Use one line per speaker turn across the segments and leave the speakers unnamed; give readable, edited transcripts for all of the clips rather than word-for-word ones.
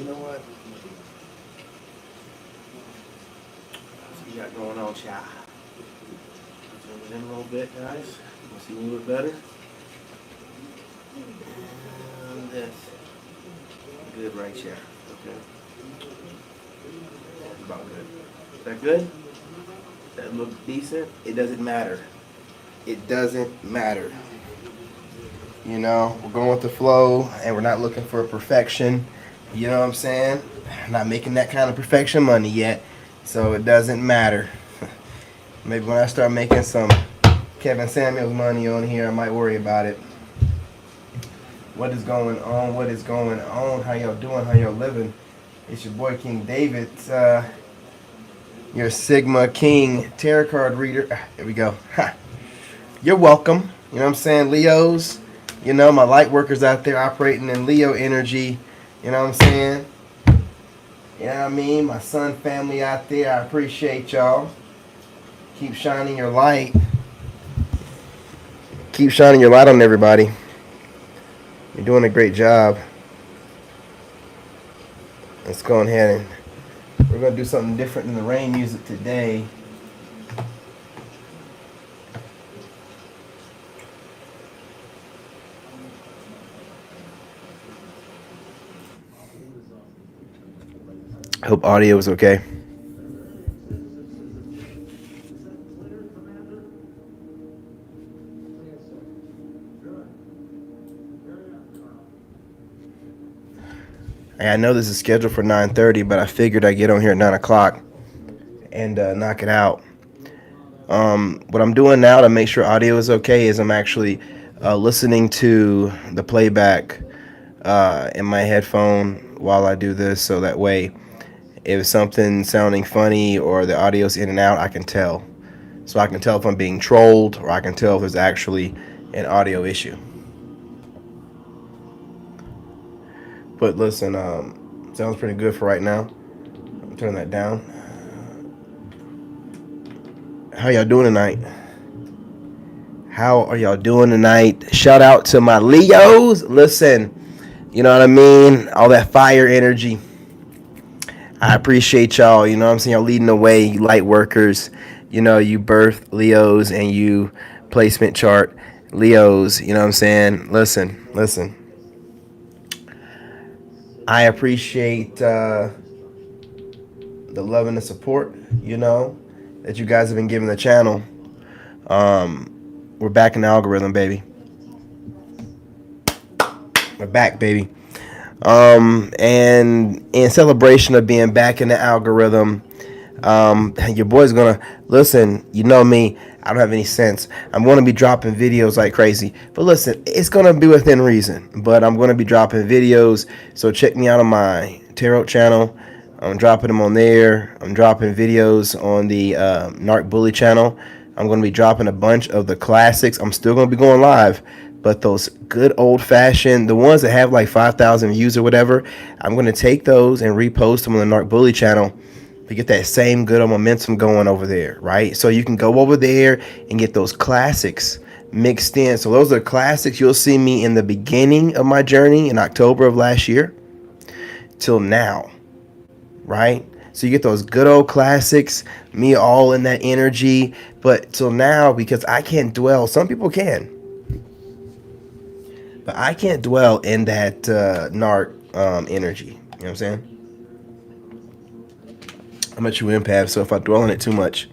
know what? What you got going on, child? Zoom it in a little bit, guys. You see a little bit better? And this. Good right here. Okay. That's about good. Is that good? That look decent? It doesn't matter. It doesn't matter. You know, we're going with the flow and we're not looking for perfection. You know what I'm saying? Not making that kind of perfection money yet. So it doesn't matter. Maybe when I start making some Kevin Samuels money on here, I might worry about it. What is going on? What is going on? How y'all doing? How y'all living? It's your boy King David, your Sigma King tarot card reader. Here we go. Ha. You're welcome. You know what I'm saying? Leos, you know, my light workers out there operating in Leo energy. You know what I'm saying? You know what I mean? My sun family out there, I appreciate y'all. Keep shining your light. Keep shining your light on everybody. You're doing a great job. Let's go ahead and we're going to do something different than the rain music today. I hope audio is okay. I know this is scheduled for 9:30, but I figured I'd get on here at 9 o'clock and knock it out. What I'm doing now to make sure audio is okay is I'm actually listening to the playback in my headphone while I do this, so that way if something's sounding funny or the audio's in and out, I can tell. So I can tell if I'm being trolled or I can tell if there's actually an audio issue. But listen, sounds pretty good for right now. I'm turning that down. How y'all doing tonight? How are y'all doing tonight? Shout out to my Leos. Listen, you know what I mean? All that fire energy. I appreciate y'all. You know what I'm saying? Y'all leading the way, you light workers. You know, you birth Leos and you placement chart Leos. You know what I'm saying? Listen. I appreciate the love and the support, you know, that you guys have been giving the channel. We're back in the algorithm, baby. We're back, baby. And in celebration of being back in the algorithm, your boy's gonna listen. You know me, I don't have any sense. I'm gonna be dropping videos like crazy, but listen, it's gonna be within reason. But I'm gonna be dropping videos, so check me out on my tarot channel. I'm dropping them on there. I'm dropping videos on the Narc Bully channel. I'm gonna be dropping a bunch of the classics. I'm still gonna be going live, but those good old-fashioned, the ones that have like 5,000 views or whatever, I'm gonna take those and repost them on the Narc Bully channel to get that same good momentum going over there, right? So you can go over there and get those classics mixed in. So those are classics you'll see me in the beginning of my journey in October of last year till now, right? So you get those good old classics, me all in that energy, but till now, because I can't dwell, some people can, but I can't dwell in that narc energy, you know what I'm saying? I'm a true empath, so if I dwell on it too much,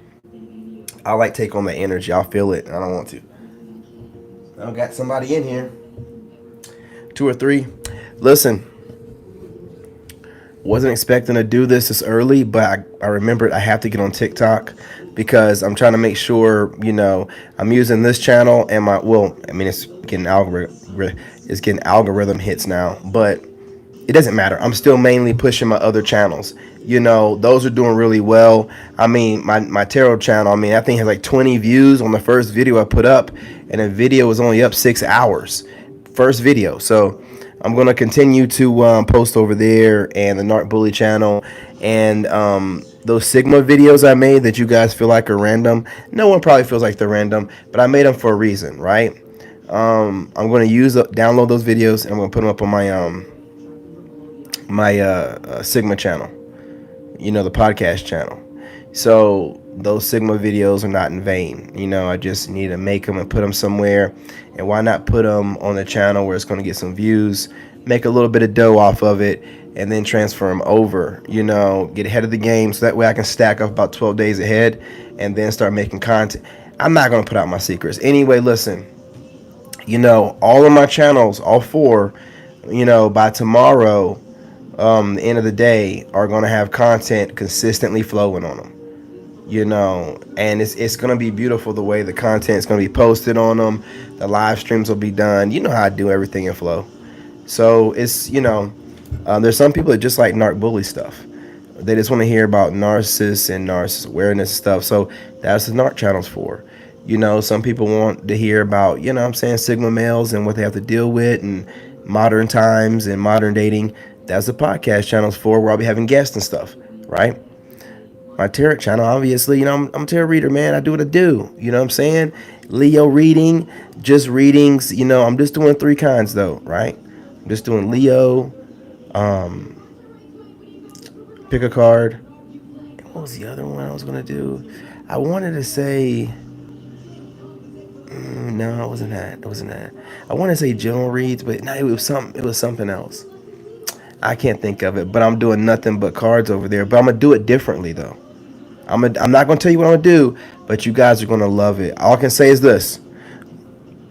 I'll like take on the energy. I'll feel it. I don't want to. I got somebody in here. 2 or 3. Listen, wasn't expecting to do this early, but I remembered I have to get on TikTok because I'm trying to make sure, you know, I'm using this channel and it's getting algorithm hits now, but it doesn't matter. I'm still mainly pushing my other channels. You know, those are doing really well. I mean, my tarot channel, I mean, I think it has like 20 views on the first video I put up, and the video was only up 6 hours. First video. So I'm going to continue to post over there and the Narc Bully channel. And those Sigma videos I made that you guys feel like are random, no one probably feels like they're random, but I made them for a reason, right? I'm going to download those videos and I'm going to put them up on my my Sigma channel, the podcast channel. So those Sigma videos are not in vain. I just need to make them and put them somewhere. And why not put them on the channel where it's going to get some views, make a little bit of dough off of it, and then transfer them over, get ahead of the game so that way I can stack up about 12 days ahead and then start making content. I'm not going to put out my secrets. Anyway, listen, all of my channels, all four, by tomorrow, the end of the day, are going to have content consistently flowing on them. And it's going to be beautiful the way the content is going to be posted on them. The live streams will be done. You know how I do everything in flow. So it's, there's some people that just like narc bully stuff. They just want to hear about narcissists and narcissist awareness stuff. So that's the narc channel's for. Some people want to hear about, Sigma males and what they have to deal with and modern times and modern dating. That's the podcast channel's for, where I'll be having guests and stuff, right? My tarot channel, obviously, I'm a tarot reader, man. I do what I do. You know what I'm saying? Leo reading, just readings. I'm just doing 3 kinds, though, right? I'm just doing Leo, pick a card. What was the other one I was going to do? I wanted to say... no, it wasn't that. I want to say general reads, but no, it was something else. I can't think of it, but I'm doing nothing but cards over there. But I'm going to do it differently, though. I'm not going to tell you what I'm going to do, but you guys are going to love it. All I can say is this.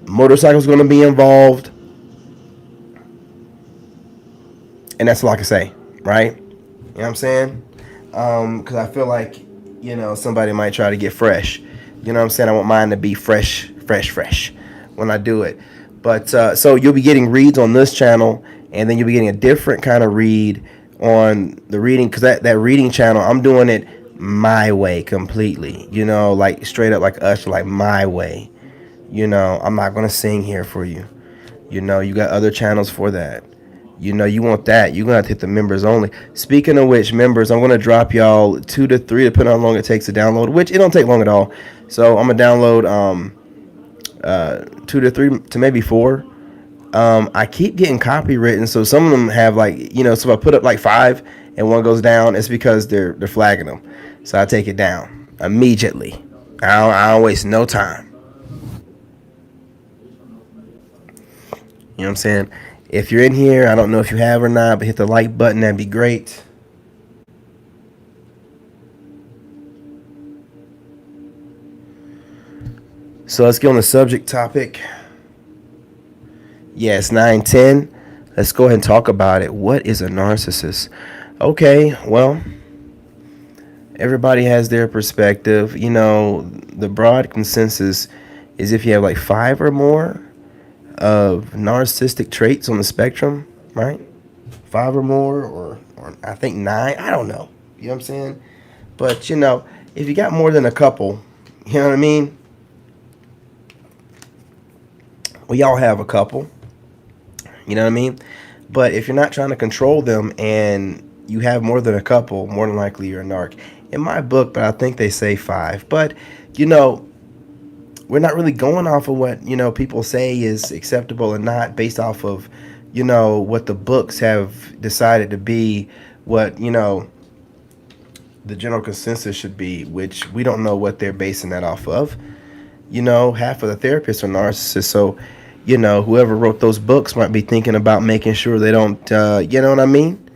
Motorcycle's going to be involved. And that's all I can say, right? You know what I'm saying? Because I feel like, somebody might try to get fresh. You know what I'm saying? I want mine to be fresh when I do it. But so you'll be getting reads on this channel, and then you'll be getting a different kind of read on the reading, because that reading channel, I'm doing it my way completely, like straight up like Usher, like my way. I'm not going to sing here for you. You got other channels for that. You want that, you're going to have to hit the members only. Speaking of which, members, I'm going to drop y'all 2 to 3, depending on how long it takes to download, which it don't take long at all. So I'm going to download 2 to 3 to maybe 4. I keep getting copywritten, so some of them have so if I put up like 5 and one goes down, it's because they're flagging them. So I take it down immediately. I don't waste no time. You know what I'm saying? If you're in here, I don't know if you have or not, but hit the like button. That'd be great. So let's get on the subject topic. Yeah, it's 9:10. Let's go ahead and talk about it. What is a narcissist? Okay, well, everybody has their perspective. The broad consensus is if you have like 5 or more of narcissistic traits on the spectrum, right? 5 or more, or I think 9. I don't know. You know what I'm saying? But, if you got more than a couple, you know what I mean? We all have a couple. You know what I mean? But if you're not trying to control them and you have more than a couple, more than likely you're a narc. In my book, but I think they say 5. But, we're not really going off of what, people say is acceptable or not based off of, what the books have decided to be, what, the general consensus should be, which we don't know what they're basing that off of. Half of the therapists are narcissists, so whoever wrote those books might be thinking about making sure they don't, you know what I mean?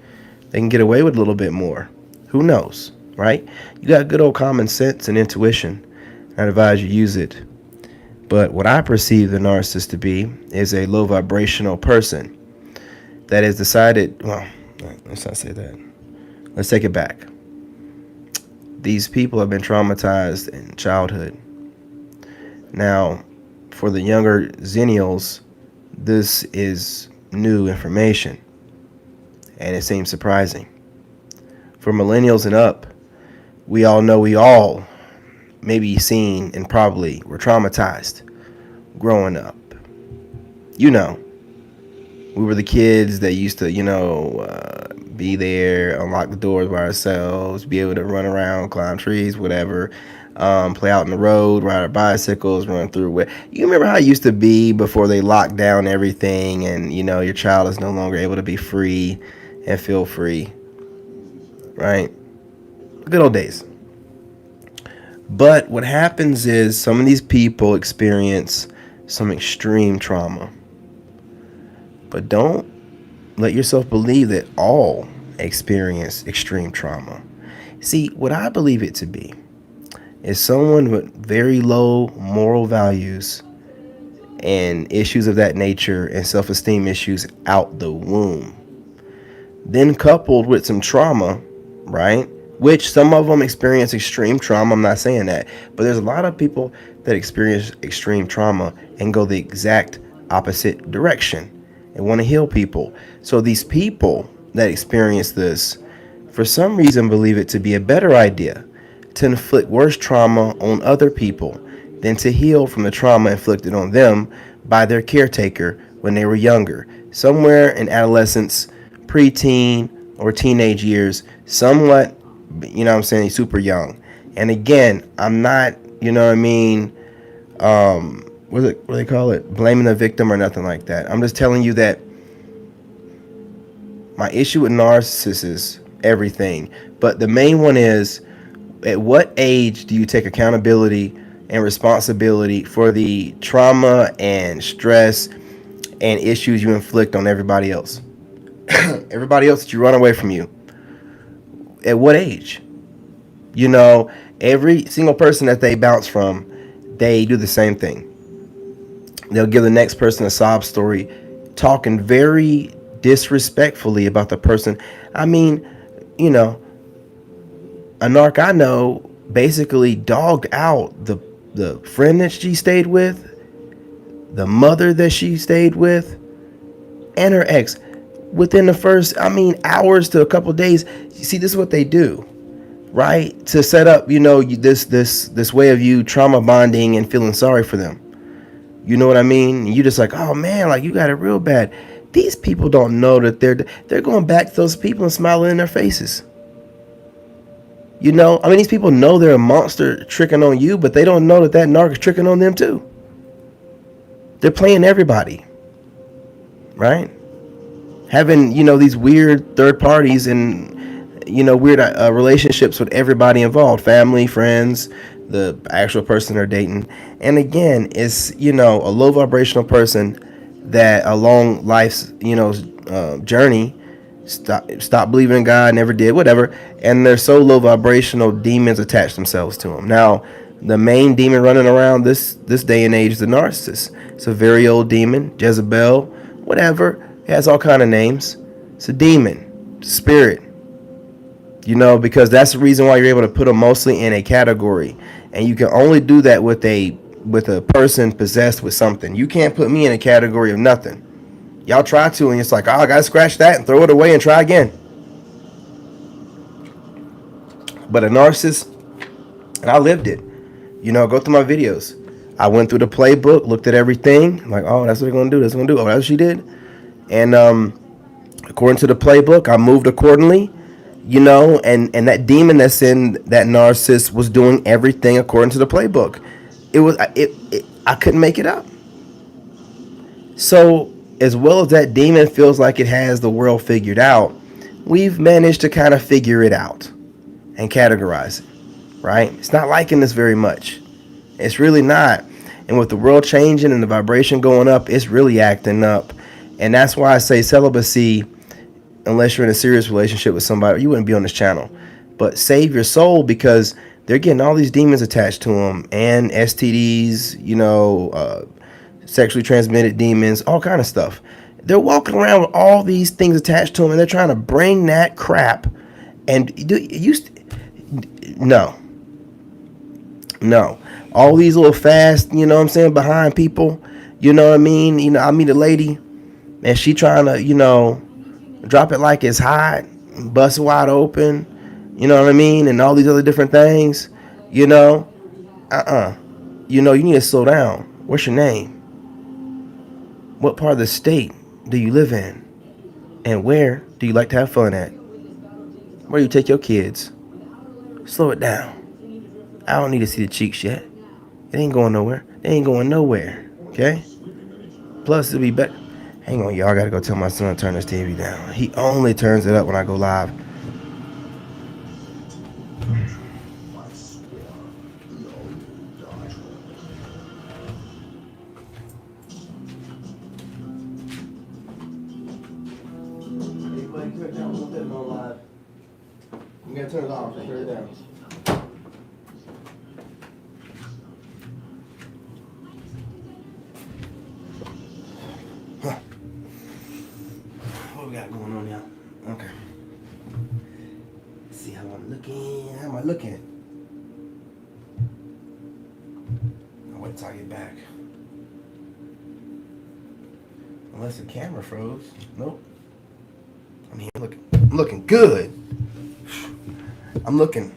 They can get away with a little bit more. Who knows, right? You got good old common sense and intuition. I'd advise you use it. But what I perceive the narcissist to be is a low vibrational person that has decided, well, let's not say that. Let's take it back. These people have been traumatized in childhood. Now, for the younger Xennials, this is new information, and it seems surprising. For millennials and up, we all know we all maybe seen and probably were traumatized growing up. We were the kids that used to, be there, unlock the doors by ourselves, be able to run around, climb trees, whatever, play out in the road, ride our bicycles, run through where. You remember how it used to be before they locked down everything and, your child is no longer able to be free and feel free, right? Good old days. But what happens is some of these people experience some extreme trauma. But don't let yourself believe that all experience extreme trauma. See, what I believe it to be is someone with very low moral values and issues of that nature and self-esteem issues out the womb. Then coupled with some trauma, right? Which some of them experience extreme trauma. I'm not saying that. But there's a lot of people that experience extreme trauma and go the exact opposite direction and want to heal people. So these people that experience this, for some reason, believe it to be a better idea to inflict worse trauma on other people than to heal from the trauma inflicted on them by their caretaker when they were younger. Somewhere in adolescence, preteen, or teenage years, somewhat, super young. And again, I'm not, what do they call it? Blaming the victim or nothing like that. I'm just telling you that my issue with narcissists is everything. But the main one is, at what age do you take accountability and responsibility for the trauma and stress and issues you inflict on everybody else? Everybody else that you run away from you. At what age? Every single person that they bounce from, they do the same thing. They'll give the next person a sob story, talking very disrespectfully about the person. I mean, a narc I know basically dogged out the friend that she stayed with, the mother that she stayed with, and her ex within the first, hours to a couple of days. You see, this is what they do, right? To set up, this way of you trauma bonding and feeling sorry for them. You know what I mean? You just like, oh man, like you got it real bad. These people don't know that they're going back to those people and smiling in their faces. These people know they're a monster tricking on you, but they don't know that narc is tricking on them too. They're playing everybody, right? Having, these weird third parties and, weird relationships with everybody involved, family, friends, the actual person they're dating. And again, it's, a low vibrational person that along life's, journey, stop believing in God, never did, whatever. And they're so low vibrational, demons attach themselves to them. Now, the main demon running around this day and age is the narcissist. It's a very old demon, Jezebel, whatever. It has all kind of names. It's a demon, spirit. Because that's the reason why you're able to put them mostly in a category. And you can only do that with a person possessed with something. You can't put me in a category of nothing. Y'all try to, and it's like, oh, I gotta scratch that and throw it away and try again. But a narcissist, and I lived it. Go through my videos. I went through the playbook, looked at everything. I'm like, oh, that's what they're gonna do. That's what they're gonna do. Oh, that's what she did. And according to the playbook, I moved accordingly. And that demon that's in that narcissist was doing everything according to the playbook. I couldn't make it up. So as well as that demon feels like it has the world figured out, we've managed to kind of figure it out and categorize it, right? It's not liking this very much. It's really not. And with the world changing and the vibration going up, it's really acting up. And that's why I say celibacy, unless you're in a serious relationship with somebody, you wouldn't be on this channel. But save your soul, because they're getting all these demons attached to them, and STDs, sexually transmitted demons, all kind of stuff. They're walking around with all these things attached to them, and they're trying to bring that crap. And no. All these little fast, behind people, I meet a lady, and she trying to, drop it like it's hot, bust wide open, and all these other different things, you need to slow down. What's your name? What part of the state do you live in? And where do you like to have fun at? Where do you take your kids? Slow it down. I don't need to see the cheeks yet. It ain't going nowhere. They ain't going nowhere, okay? Plus, it'll be better. Hang on, y'all. I gotta go tell my son to turn his TV down. He only turns it up when I go live. You gotta turn it off. Turn it down. What we got going on now? Okay. Let's see how I'm looking. How am I looking? I'll wait till I get back. Unless the camera froze. Nope. I'm here looking. I'm looking good. I'm looking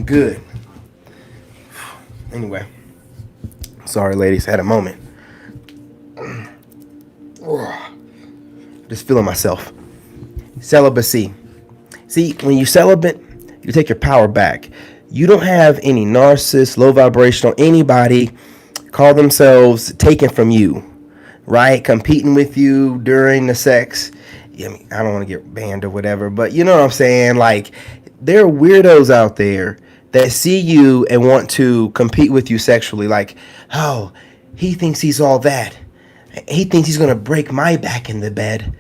good. Anyway. Sorry, ladies. Had a moment. Just feeling myself. Celibacy. See, when you celibate, you take your power back. You don't have any narcissist, low vibrational, anybody call themselves taken from you, right? Competing with you during the sex. I mean, I don't want to get banned or whatever, but you know what I'm saying? Like, there are weirdos out there that see you and want to compete with you sexually. Like, oh, he thinks he's all that. He thinks he's going to break my back in the bed.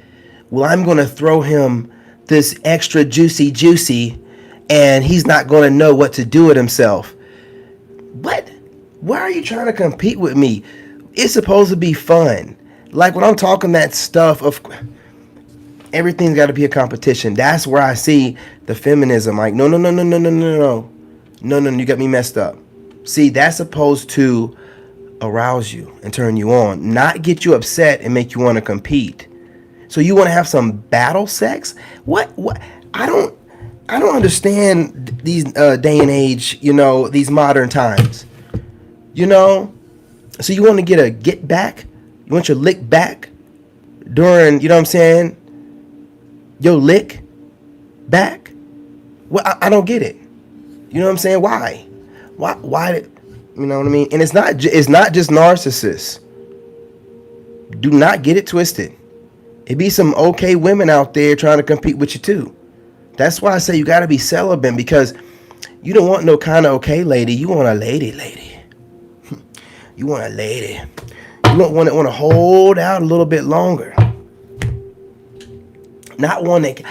Well, I'm going to throw him this extra juicy, and he's not going to know what to do with himself. What? Why are you trying to compete with me? It's supposed to be fun. Like, when I'm talking that stuff of everything's got to be a competition. That's where I see the feminism. Like, no, you got me messed up. See, that's supposed to arouse you and turn you on, not get you upset and make you want to compete. So you want to have some battle sex? What? I don't understand these day and age. You know, these modern times. You know, so you want to get a get back? You want your lick back during? You know what I'm saying? Your lick back? Well, I don't get it. You know what I'm saying? Why? You know what I mean? And it's not just narcissists. Do not get it twisted. It be some okay women out there trying to compete with you too. That's why I say you got to be celibate, because you don't want no kind of okay lady. You want a lady. You want a lady. You want to hold out a little bit longer. Not one that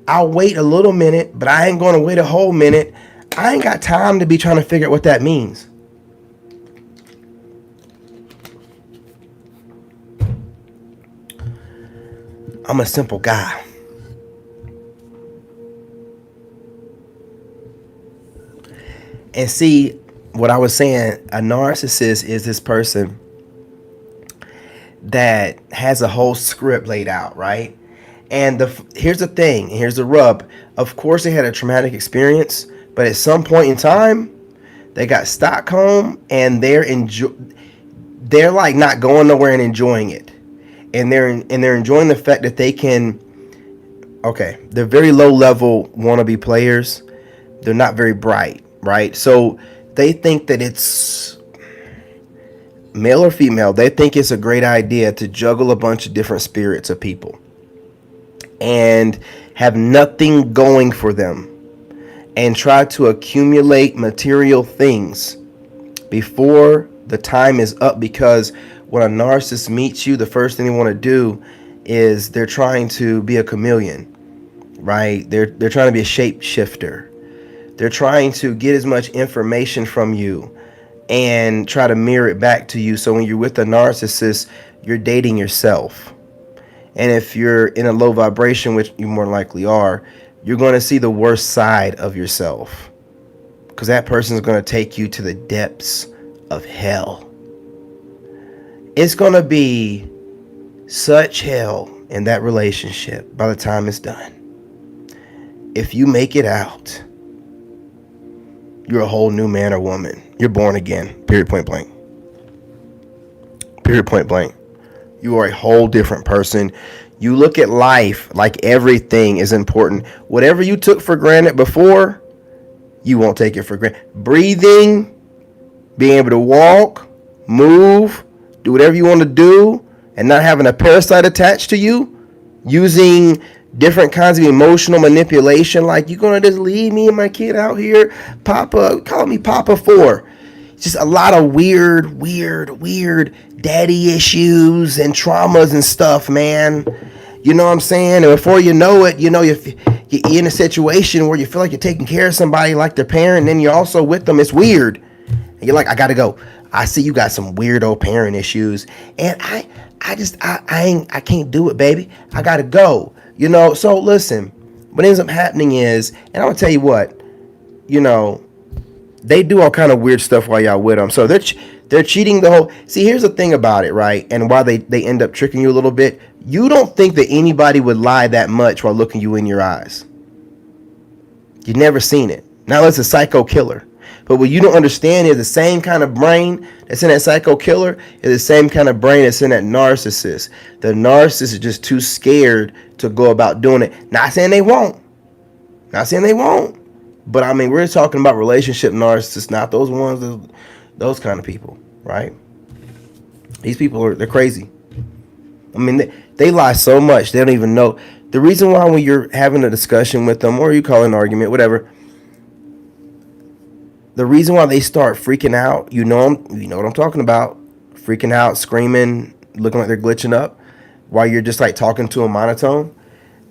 I'll wait a little minute, but I ain't going to wait a whole minute. I ain't got time to be trying to figure out what that means. I'm a simple guy. And see, what I was saying, a narcissist is this person that has a whole script laid out, right? And here's the thing, here's the rub. Of course, they had a traumatic experience, but at some point in time, they got Stockholm, and they're like not going nowhere and enjoying it, and they're enjoying the fact that they can. Okay, they're very low level wannabe players. They're not very bright, right? So they think that it's male or female. They think it's a great idea to juggle a bunch of different spirits of people and have nothing going for them, and try to accumulate material things before the time is up. Because when a narcissist meets you, the first thing they want to do is they're trying to be a chameleon, right? They're trying to be a shapeshifter. They're trying to get as much information from you and try to mirror it back to you. So when you're with a narcissist, you're dating yourself. And if you're in a low vibration, which you more likely are, you're going to see the worst side of yourself, because that person is going to take you to the depths of hell. It's going to be such hell in that relationship by the time it's done. If you make it out, you're a whole new man or woman. You're born again. Period, point blank. Period, point blank. You are a whole different person. You look at life like everything is important. Whatever you took for granted before, you won't take it for granted. Breathing, being able to walk, move, do whatever you want to do, and not having a parasite attached to you, using different kinds of emotional manipulation, like you're gonna just leave me and my kid out here, Papa, call me Papa for. Just a lot of weird daddy issues and traumas and stuff, man. You know what I'm saying? And before you know it, you're in a situation where you feel like you're taking care of somebody like their parent, and then you're also with them. It's weird. And you're like, I gotta go. I see you got some weirdo parent issues, and I can't do it, baby. I gotta go. So listen, what ends up happening is, and I'm gonna tell you what, they do all kind of weird stuff while y'all with them. So they're cheating the whole. See, here's the thing about it, right? And why they end up tricking you a little bit. You don't think that anybody would lie that much while looking you in your eyes. You've never seen it. Now it's a psycho killer. But what you don't understand is the same kind of brain that's in that psycho killer is the same kind of brain that's in that narcissist. The narcissist is just too scared to go about doing it. Not saying they won't. Not saying they won't. But I mean, we're talking about relationship narcissists, not those ones, those kind of people, right? These people they're crazy. I mean, they lie so much they don't even know. The reason why when you're having a discussion with them, or you call it an argument, whatever, the reason why they start freaking out, you know what I'm talking about, freaking out, screaming, looking like they're glitching up, while you're just like talking to a monotone,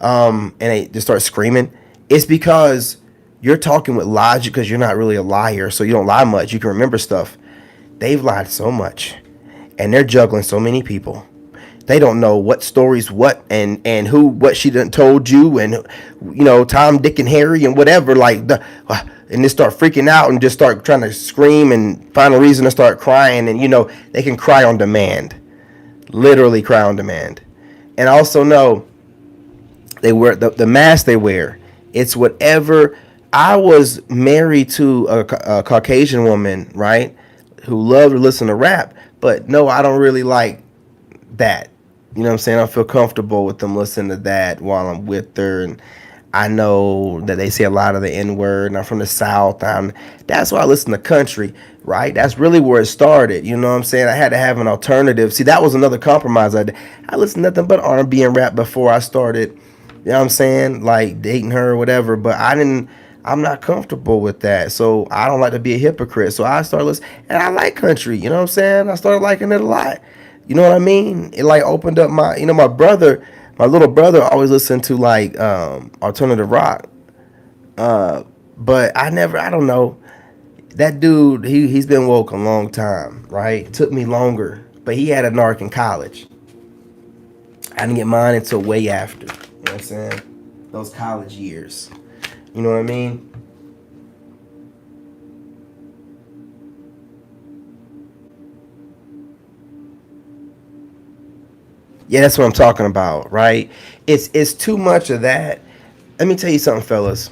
and they just start screaming. It's because you're talking with logic, because you're not really a liar, so you don't lie much. You can remember stuff. They've lied so much, and they're juggling so many people. They don't know what stories what and who what she done told you, and Tom, Dick, and Harry and whatever, like and they start freaking out and just start trying to scream and find a reason to start crying, and they can cry on demand, literally cry on demand. And I also know they wear the mask they wear. It's whatever. I was married to a Caucasian woman, right, who loved to listen to rap, but no, I don't really like that. You know what I'm saying? I feel comfortable with them listening to that while I'm with her, and I know that they say a lot of the N-word, and I'm from the South. That's why I listen to country, right? That's really where it started. You know what I'm saying? I had to have an alternative. See, that was another compromise. I listened to nothing but R&B and rap before I started, you know what I'm saying, like dating her or whatever, but I'm not comfortable with that, so I don't like to be a hypocrite. So I started listening, and I like country, you know what I'm saying? I started liking it a lot. You know what I mean? It like opened up my my little brother always listened to like alternative rock. But I don't know. That dude, he's been woke a long time, right? It took me longer, but he had a narc in college. I didn't get mine until way after. You know what I'm saying? Those college years. You know what I mean? Yeah, that's what I'm talking about, right? It's too much of that. Let me tell you something, fellas.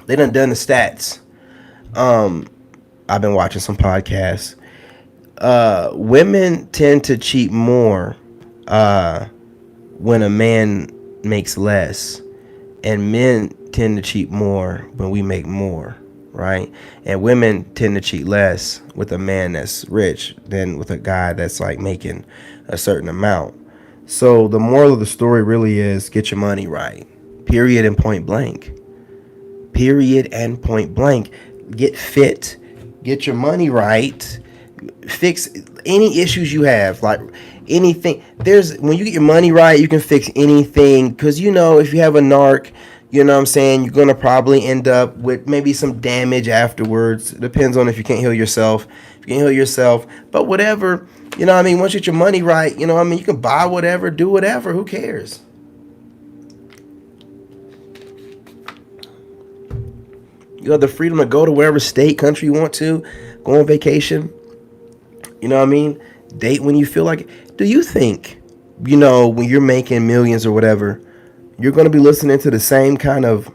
They done the stats. I've been watching some podcasts. Women tend to cheat more when a man makes less, and men tend to cheat more when we make more, right? And women tend to cheat less with a man that's rich than with a guy that's like making a certain amount. So the moral of the story really is get your money right. Period and point blank. Period and point blank. Get fit. Get your money right. Fix any issues you have, like anything. When you get your money right, you can fix anything, because if you have a narc, you know what I'm saying, you're going to probably end up with maybe some damage afterwards. It depends on if you can't heal yourself. If you can heal yourself, but whatever, you know what I mean, once you get your money right, you know what I mean, you can buy whatever, do whatever, who cares? You have the freedom to go to wherever state, country you want to, go on vacation. You know what I mean? Date when you feel like it. Do you think, when you're making millions or whatever, you're going to be listening to the same kind of,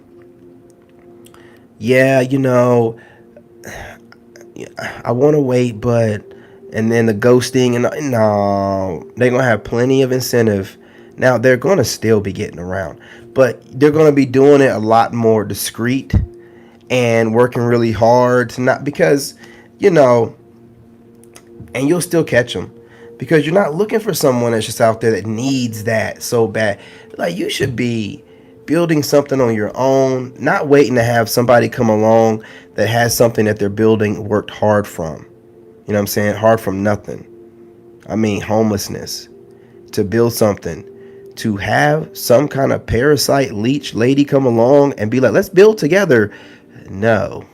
I want to wait, but, and then the ghosting, and no, they're going to have plenty of incentive. Now, they're going to still be getting around, but they're going to be doing it a lot more discreet and working really hard to not, because, and you'll still catch them, because you're not looking for someone that's just out there that needs that so bad. Like, you should be building something on your own, not waiting to have somebody come along that has something that they're building worked hard from. You know what I'm saying? Hard from nothing. I mean, homelessness. To build something, to have some kind of parasite leech lady come along and be like, let's build together. No.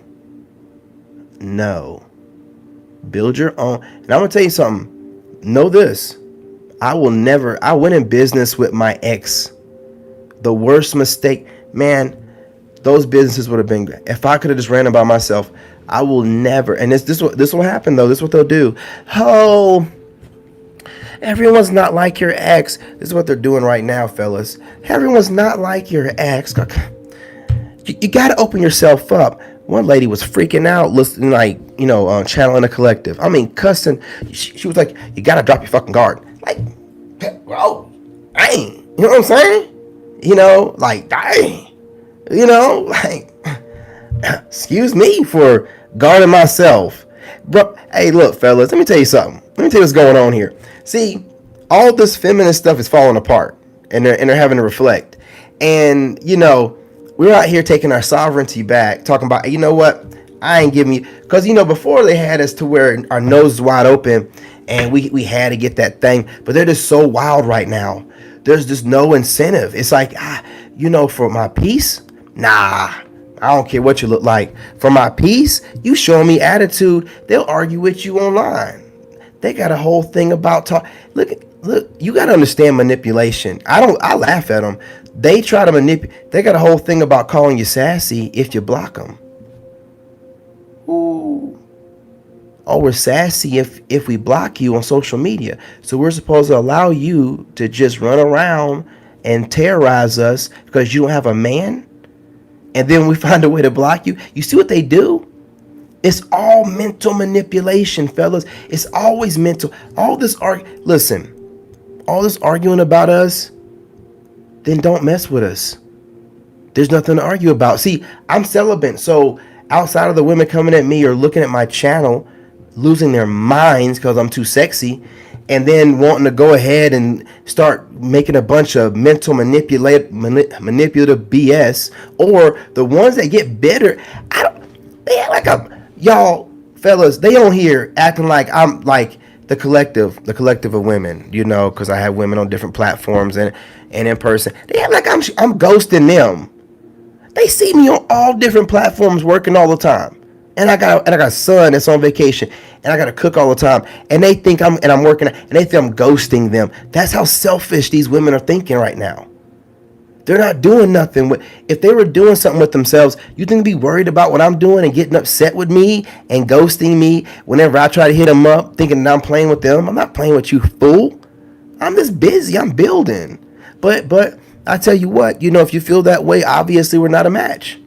Build your own. And I'm gonna tell you something. Know this. I went in business with my ex. The worst mistake, man. Those businesses would have been, if I could have just ran them by myself. I will never. And this will happen though. This is what they'll do. Oh, everyone's not like your ex. This is what they're doing right now, fellas. Everyone's not like your ex. You got to open yourself up. One lady was freaking out, listening, like, channeling a collective. I mean, cussing. She was like, you got to drop your fucking guard. Like, bro, dang. You know what I'm saying? Like, dang. Like, excuse me for guarding myself. Bro, hey, look, fellas, let me tell you something. Let me tell you what's going on here. See, all this feminist stuff is falling apart, and they're having to reflect. And, we're out here taking our sovereignty back, talking about, you know what, I ain't giving you, because, before they had us to where our nose is wide open, and we had to get that thing, but they're just so wild right now. There's just no incentive. It's like, for my peace, nah, I don't care what you look like. For my peace, you show me attitude, they'll argue with you online. They got a whole thing about talk. Look, you got to understand manipulation. I laugh at them. They try to manipulate. They got a whole thing about calling you sassy if you block them. Ooh. Oh, we're sassy if we block you on social media. So we're supposed to allow you to just run around and terrorize us because you don't have a man? And then we find a way to block you? You see what they do? It's all mental manipulation, fellas. It's always mental. All this arguing about us, then don't mess with us. There's nothing to argue about. See, I'm celibate, so outside of the women coming at me or looking at my channel, losing their minds because I'm too sexy, and then wanting to go ahead and start making a bunch of mental manipulative BS, or the ones that get bitter, they act like y'all fellas, they on here acting like I'm like the collective of women, because I have women on different platforms and in person. They act like I'm ghosting them. They see me on all different platforms working all the time. And I got a son that's on vacation, and I got to cook all the time. And they think I'm working, and they think I'm ghosting them. That's how selfish these women are thinking right now. They're not doing nothing. If they were doing something with themselves, you think they'd be worried about what I'm doing and getting upset with me and ghosting me whenever I try to hit them up, thinking that I'm playing with them? I'm not playing with you, fool. I'm just busy. I'm building. But I tell you what, if you feel that way, obviously we're not a match.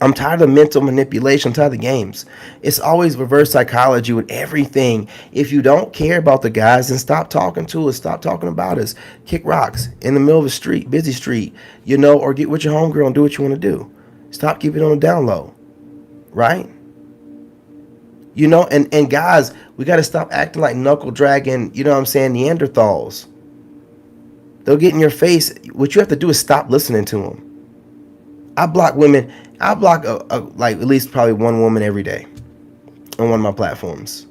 I'm tired of mental manipulation. I'm tired of the games. It's always reverse psychology with everything. If you don't care about the guys, then stop talking to us. Stop talking about us. Kick rocks in the middle of the street, busy street, or get with your homegirl and do what you want to do. Stop keeping it on the down low. Right? And guys, we got to stop acting like knuckle dragging, Neanderthals. They'll get in your face. What you have to do is stop listening to them. I block women. I block like at least probably one woman every day on one of my platforms.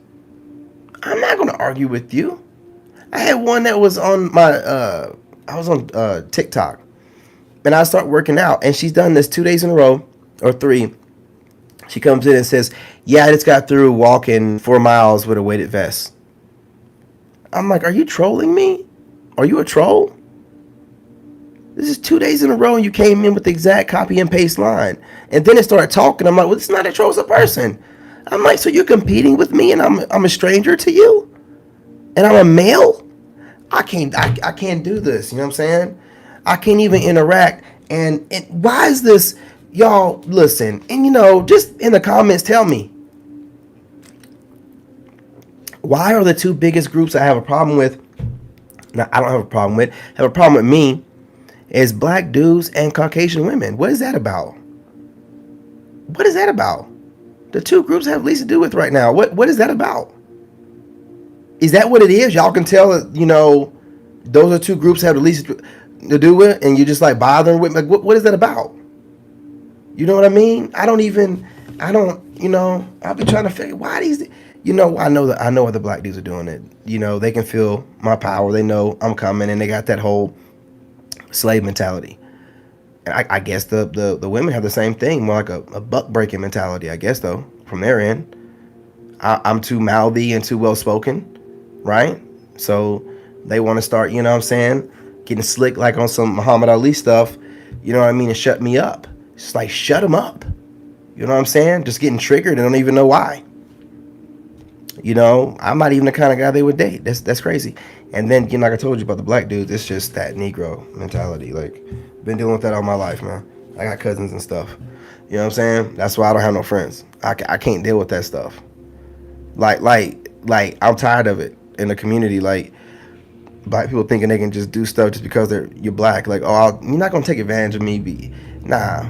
I'm not going to argue with you. I had one that was on I was on TikTok, and I start working out, and she's done this 2 days in a row or 3. She comes in and says, yeah, I just got through walking 4 miles with a weighted vest. I'm like, are you trolling me? Are you a troll? This is 2 days in a row, and you came in with the exact copy and paste line. And then it started talking. I'm like, well, it's not a troll, it's a person. I'm like, so you're competing with me, and I'm a stranger to you? And I'm a male? I can't do this, you know what I'm saying? I can't even interact. And why is this? Y'all, listen, and just in the comments, tell me. Why are the 2 biggest groups I have a problem with? Now, I don't have a problem with. Have a problem with me. Is black dudes and Caucasian women. What is that about? What is that about? The 2 groups have least to do with right now. What is that about? Is that what it is? Y'all can tell that, those are two groups have the least to do with, and you're just like bothering with, like, what is that about? You know what I mean? I'll be trying to figure why these, I know other black dudes are doing it. They can feel my power. They know I'm coming, and they got that whole slave mentality. And I guess the women have the same thing, more like a buck breaking mentality, I guess, though, from their end. I'm too mouthy and too well spoken, right? So they want to start, you know what I'm saying, getting slick like on some Muhammad Ali stuff, you know what I mean, and shut me up. It's like, shut them up. You know what I'm saying? Just getting triggered and don't even know why. I'm not even the kind of guy they would date. That's crazy. And then, like I told you about the black dudes, it's just that Negro mentality. Like, been dealing with that all my life, man. I got cousins and stuff. You know what I'm saying? That's why I don't have no friends. I can't deal with that stuff. Like I'm tired of it in the community. Like, black people thinking they can just do stuff just because you're black. Like, oh, you're not gonna take advantage of me. Nah,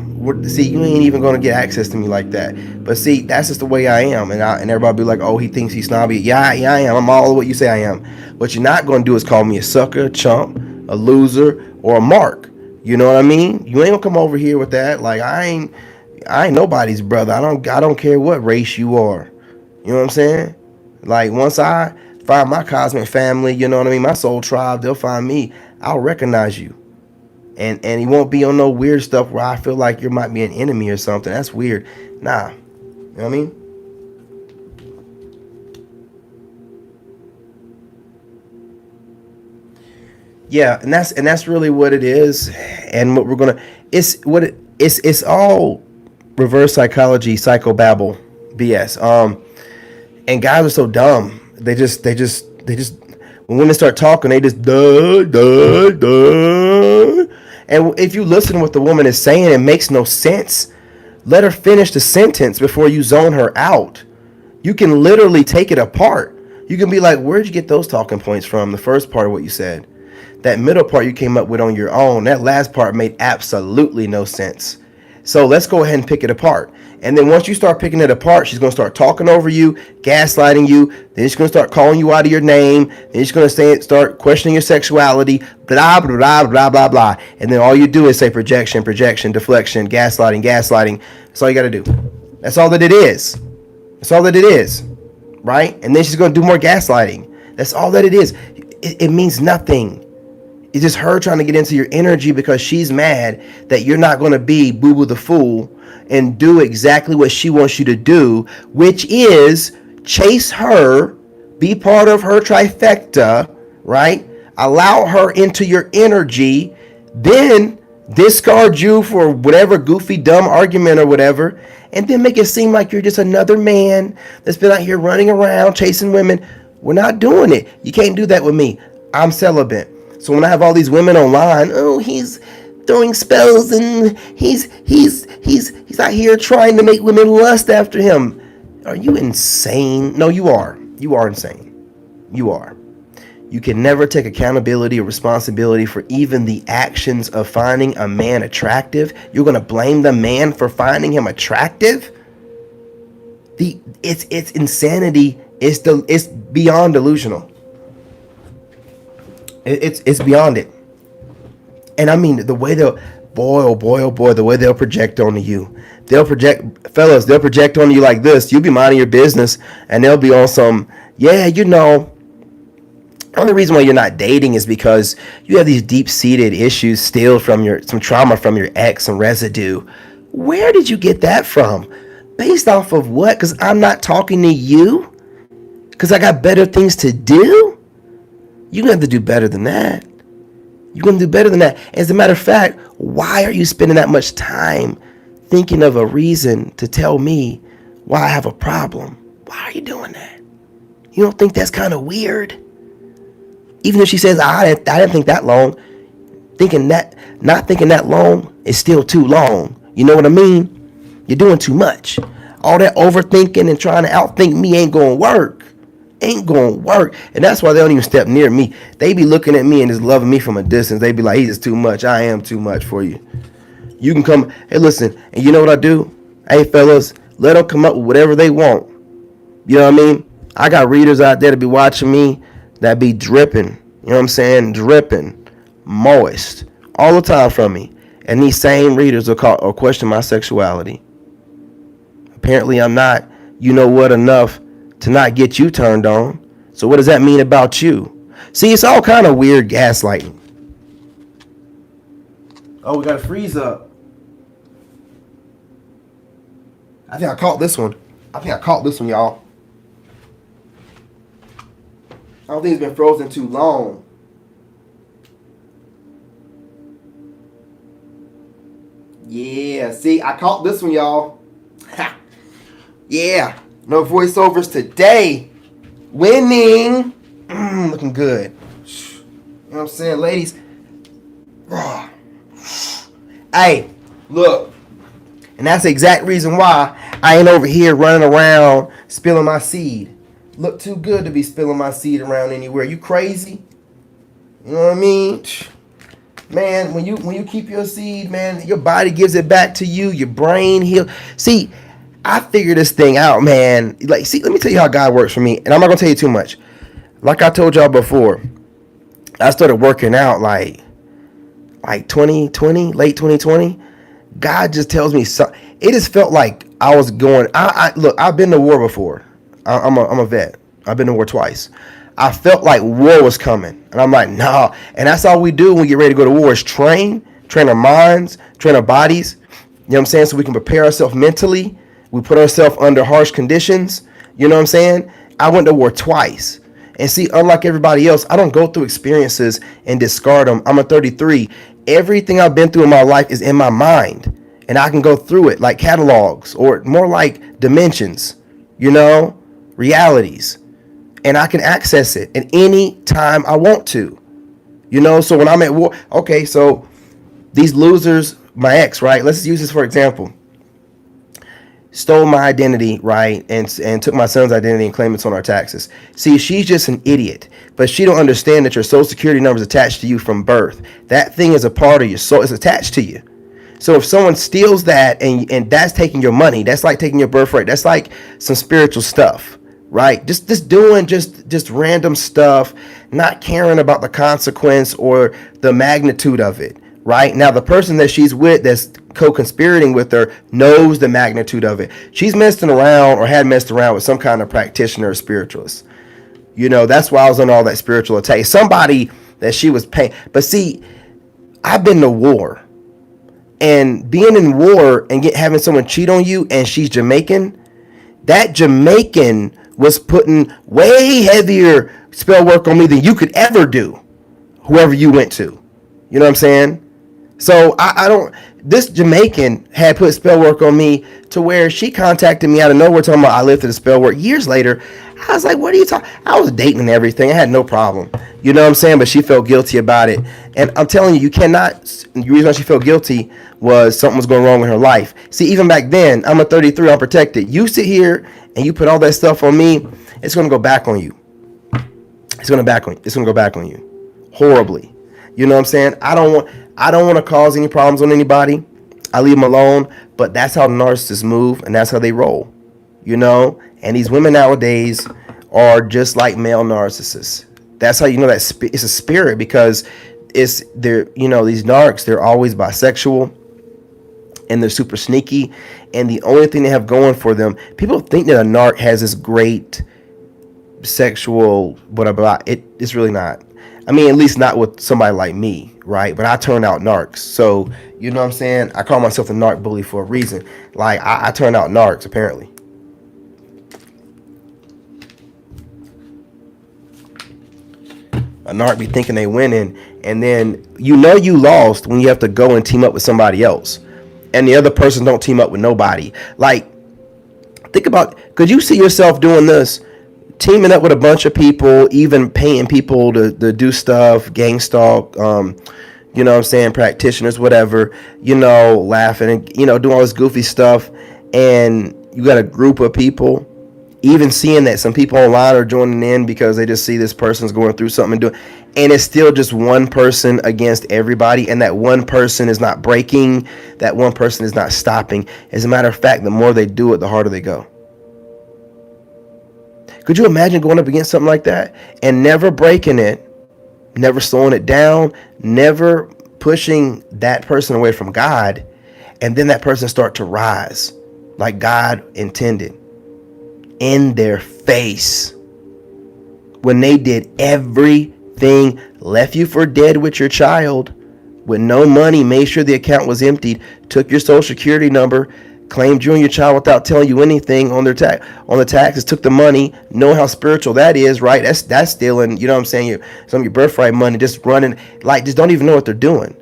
see, you ain't even gonna get access to me like that. But see, that's just the way I am, and everybody be like, oh, he thinks he's snobby. Yeah, I am. I'm all of what you say I am. What you're not gonna do is call me a sucker, chump, a loser, or a mark. You know what I mean? You ain't gonna come over here with that. Like, I ain't nobody's brother. I don't care what race you are. You know what I'm saying? Like, once I find my cosmic family, you know what I mean, my soul tribe, they'll find me. I'll recognize you. And he won't be on no weird stuff where I feel like you might be an enemy or something. That's weird. Nah. You know what I mean? Yeah, and that's really what it is. And what we're gonna it's all reverse psychology, psychobabble, BS. And guys are so dumb. They just when women start talking, they just duh duh duh. And if you listen to what the woman is saying, it makes no sense. Let her finish the sentence before you zone her out. You can literally take it apart. You can be like, where'd you get those talking points from? The first part of what you said. That middle part you came up with on your own. That last part made absolutely no sense. So let's go ahead and pick it apart. And then once you start picking it apart, she's going to start talking over you, gaslighting you. Then she's going to start calling you out of your name. Then she's going to start questioning your sexuality, blah, blah, blah, blah, blah, blah. And then all you do is say projection, deflection, gaslighting. That's all you got to do. That's all that it is. That's all that it is. Right? And then she's going to do more gaslighting. That's all that it is. It means nothing. It's just her trying to get into your energy because she's mad that you're not going to be Boo Boo the Fool and do exactly what she wants you to do, which is chase her, be part of her trifecta, right? Allow her into your energy, then discard you for whatever goofy, dumb argument or whatever, and then make it seem like you're just another man that's been out here running around chasing women. We're not doing it. You can't do that with me. I'm celibate. So when I have all these women online, oh, he's throwing spells and he's out here trying to make women lust after him. Are you insane? No, you are. You are insane. You are. You can never take accountability or responsibility for even the actions of finding a man attractive. You're going to blame the man for finding him attractive? It's insanity. It's beyond delusional. It's beyond it. And I mean, the way they'll, oh boy, the way they'll project onto you. They'll project onto you like this. You'll be minding your business, and they'll be on some, the only reason why you're not dating is because you have these deep-seated issues still from some trauma from your ex, some residue. Where did you get that from? Based off of what? Because I'm not talking to you? Because I got better things to do? You're going to have to do better than that. You're going to do better than that. As a matter of fact, why are you spending that much time thinking of a reason to tell me why I have a problem? Why are you doing that? You don't think that's kind of weird? Even if she says, I didn't think that long, not thinking that long is still too long. You know what I mean? You're doing too much. All that overthinking and trying to outthink me ain't going to work. Ain't gonna work. And that's why they don't even step near me. They be looking at me and just loving me from a distance. They be like, he's just too much. I am too much for you. You can come, hey, listen, and you know what I do? Hey, fellas, let them come up with whatever they want. You know what I mean? I got readers out there to be watching me that be dripping, you know what I'm saying? Dripping, moist, all the time from me. And these same readers will call or question my sexuality. Apparently I'm not, you know what, enough to not get you turned on. So what does that mean about you? See, it's all kind of weird gaslighting. Oh, we got to freeze up. I think I caught this one. Y'all. I don't think it's been frozen too long. Yeah, see, I caught this one, y'all. Ha. Yeah, no voiceovers today. Winning. Looking good. You know what I'm saying, ladies? Hey, look. And that's the exact reason why I ain't over here running around spilling my seed. Look too good to be spilling my seed around anywhere. You crazy? You know what I mean? Man, when you keep your seed, man, your body gives it back to you. Your brain heals. See, I figured this thing out, man. Like, see, let me tell you how God works for me. And I'm not gonna tell you too much. Like I told y'all before, I started working out like 2020, late 2020. God just tells me so. It just felt like I was going. Look. I've been to war before. I'm a vet. I've been to war twice. I felt like war was coming, and I'm like, nah. And that's all we do when we get ready to go to war is train our minds, train our bodies. You know what I'm saying? So we can prepare ourselves mentally. We put ourselves under harsh conditions. You know what I'm saying? I went to war twice. And see, unlike everybody else, I don't go through experiences and discard them. I'm a 33. Everything I've been through in my life is in my mind. And I can go through it like catalogs or more like dimensions, you know, realities. And I can access it at any time I want to. You know, so when I'm at war, okay, so these losers, my ex, right? Let's use this for example. Stole my identity, right, and took my son's identity and claimed it's on our taxes. See, she's just an idiot, but she don't understand that your social security number is attached to you from birth. That thing is a part of your soul. It's attached to you. So if someone steals that and that's taking your money, that's like taking your birthright. That's like some spiritual stuff, right? Just doing just random stuff, not caring about the consequence or the magnitude of it. Right now, the person that she's with that's co-conspirating with her knows the magnitude of it. She's messing around or had messed around with some kind of practitioner or spiritualist. You know, that's why I was on all that spiritual attack. Somebody that she was paying. But see, I've been to war. And being in war and having someone cheat on you and she's Jamaican, that Jamaican was putting way heavier spell work on me than you could ever do, whoever you went to. You know what I'm saying? So I don't, this Jamaican had put spell work on me to where she contacted me out of nowhere talking about I lifted the spell work. Years later, I was like, what are you talking? I was dating and everything. I had no problem. You know what I'm saying? But she felt guilty about it. And I'm telling you, you cannot, the reason why she felt guilty was something was going wrong in her life. See, even back then, I'm a 33, I'm protected. You sit here and you put all that stuff on me, it's going to go back on you. It's going to go back on you. Horribly. You know what I'm saying? I don't want to cause any problems on anybody. I leave them alone, but that's how narcissists move and that's how they roll. You know? And these women nowadays are just like male narcissists. That's how you know that it's a spirit because they're, you know, these narcs, they're always bisexual and they're super sneaky. And the only thing they have going for them, people think that a narc has this great sexual whatever. It's really not. I mean, at least not with somebody like me, right? But I turn out narcs. So, you know what I'm saying? I call myself a narc bully for a reason. Like, I turn out narcs, apparently. A narc be thinking they winning, and then you know you lost when you have to go and team up with somebody else. And the other person don't team up with nobody. Like, think about, could you see yourself doing this? Teaming up with a bunch of people, even paying people to do stuff, gang stalk, you know what I'm saying, practitioners, whatever, you know, laughing and, you know, doing all this goofy stuff. And you got a group of people, even seeing that some people online are joining in because they just see this person's going through something and doing, and it's still just one person against everybody. And that one person is not breaking. That one person is not stopping. As a matter of fact, the more they do it, the harder they go. Could you imagine going up against something like that and never breaking it, never slowing it down, never pushing that person away from God, and then that person start to rise like God intended in their face when they did everything, left you for dead with your child, with no money, made sure the account was emptied, took your social security number, claimed you and your child without telling you anything on the taxes, took the money, know how spiritual that is, right? That's stealing, you know what I'm saying, some of your birthright money, just running, like, just don't even know what they're doing.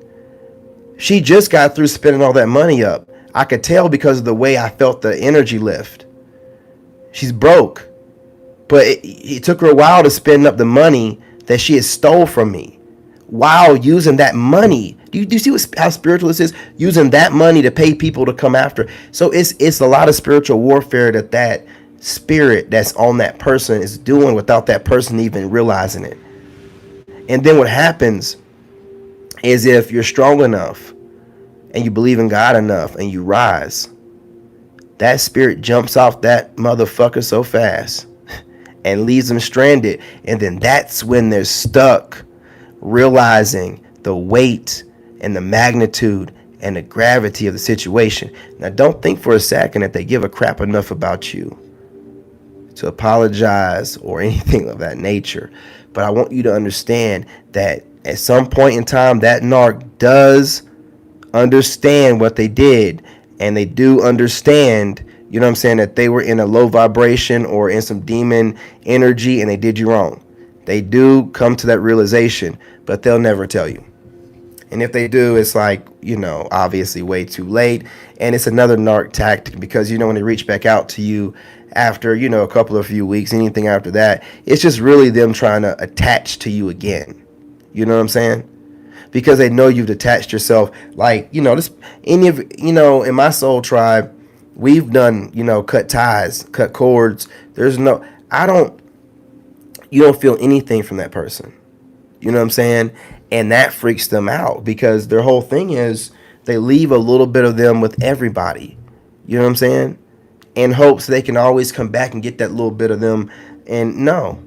She just got through spending all that money up. I could tell because of the way I felt the energy lift. She's broke. But it took her a while to spend up the money that she had stole from me, while using that money. Do you see how spiritual this is? Using that money to pay people to come after. So it's a lot of spiritual warfare that spirit that's on that person is doing without that person even realizing it. And then what happens is, if you're strong enough and you believe in God enough and you rise, that spirit jumps off that motherfucker so fast and leaves them stranded. And then that's when they're stuck, realizing the weight and the magnitude and the gravity of the situation. Now, don't think for a second that they give a crap enough about you to apologize or anything of that nature. But I want you to understand that at some point in time, that narc does understand what they did. And they do understand, you know what I'm saying, that they were in a low vibration or in some demon energy and they did you wrong. They do come to that realization, but they'll never tell you. And if they do, it's like, obviously way too late. And it's another narc tactic because, when they reach back out to you after, a couple of few weeks, anything after that, it's just really them trying to attach to you again. You know what I'm saying? Because they know you've detached yourself. Like, in my soul tribe, we've done, cut ties, cut cords. You don't feel anything from that person. You know what I'm saying? And that freaks them out because their whole thing is they leave a little bit of them with everybody. You know what I'm saying? In hopes they can always come back and get that little bit of them. And no,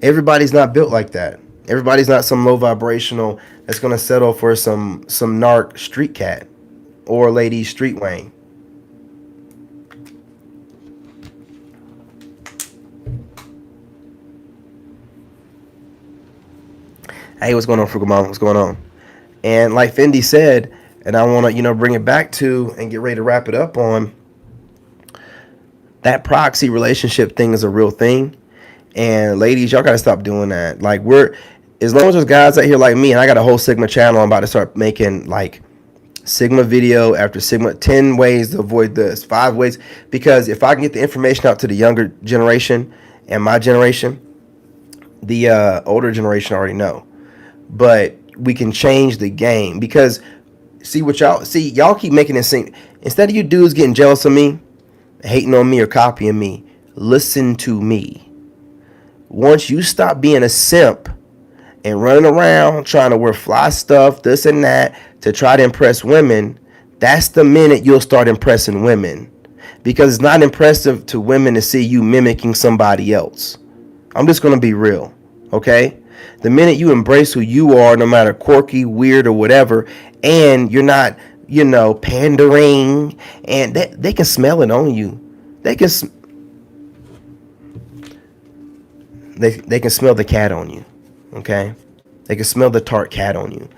everybody's not built like that. Everybody's not some low vibrational that's going to settle for some narc street cat or lady street wang. Hey, what's going on, Frugal Mom? What's going on? And like Fendi said, and I want to, bring it back to and get ready to wrap it up on, that proxy relationship thing is a real thing. And ladies, y'all got to stop doing that. Like, as long as there's guys out here like me, and I got a whole Sigma channel, I'm about to start making like Sigma video after Sigma, 10 ways to avoid this, 5 ways. Because if I can get the information out to the younger generation and my generation, the older generation already know. But we can change the game because y'all keep making it seem, instead of you dudes getting jealous of me, hating on me or copying me, listen to me. Once you stop being a simp and running around trying to wear fly stuff, this and that, to try to impress women, that's the minute you'll start impressing women. Because it's not impressive to women to see you mimicking somebody else. I'm just going to be real, okay? The minute you embrace who you are, no matter quirky, weird, or whatever, and you're not, pandering, and they can smell it on you. They can smell the cat on you, okay? They can smell the tart cat on you,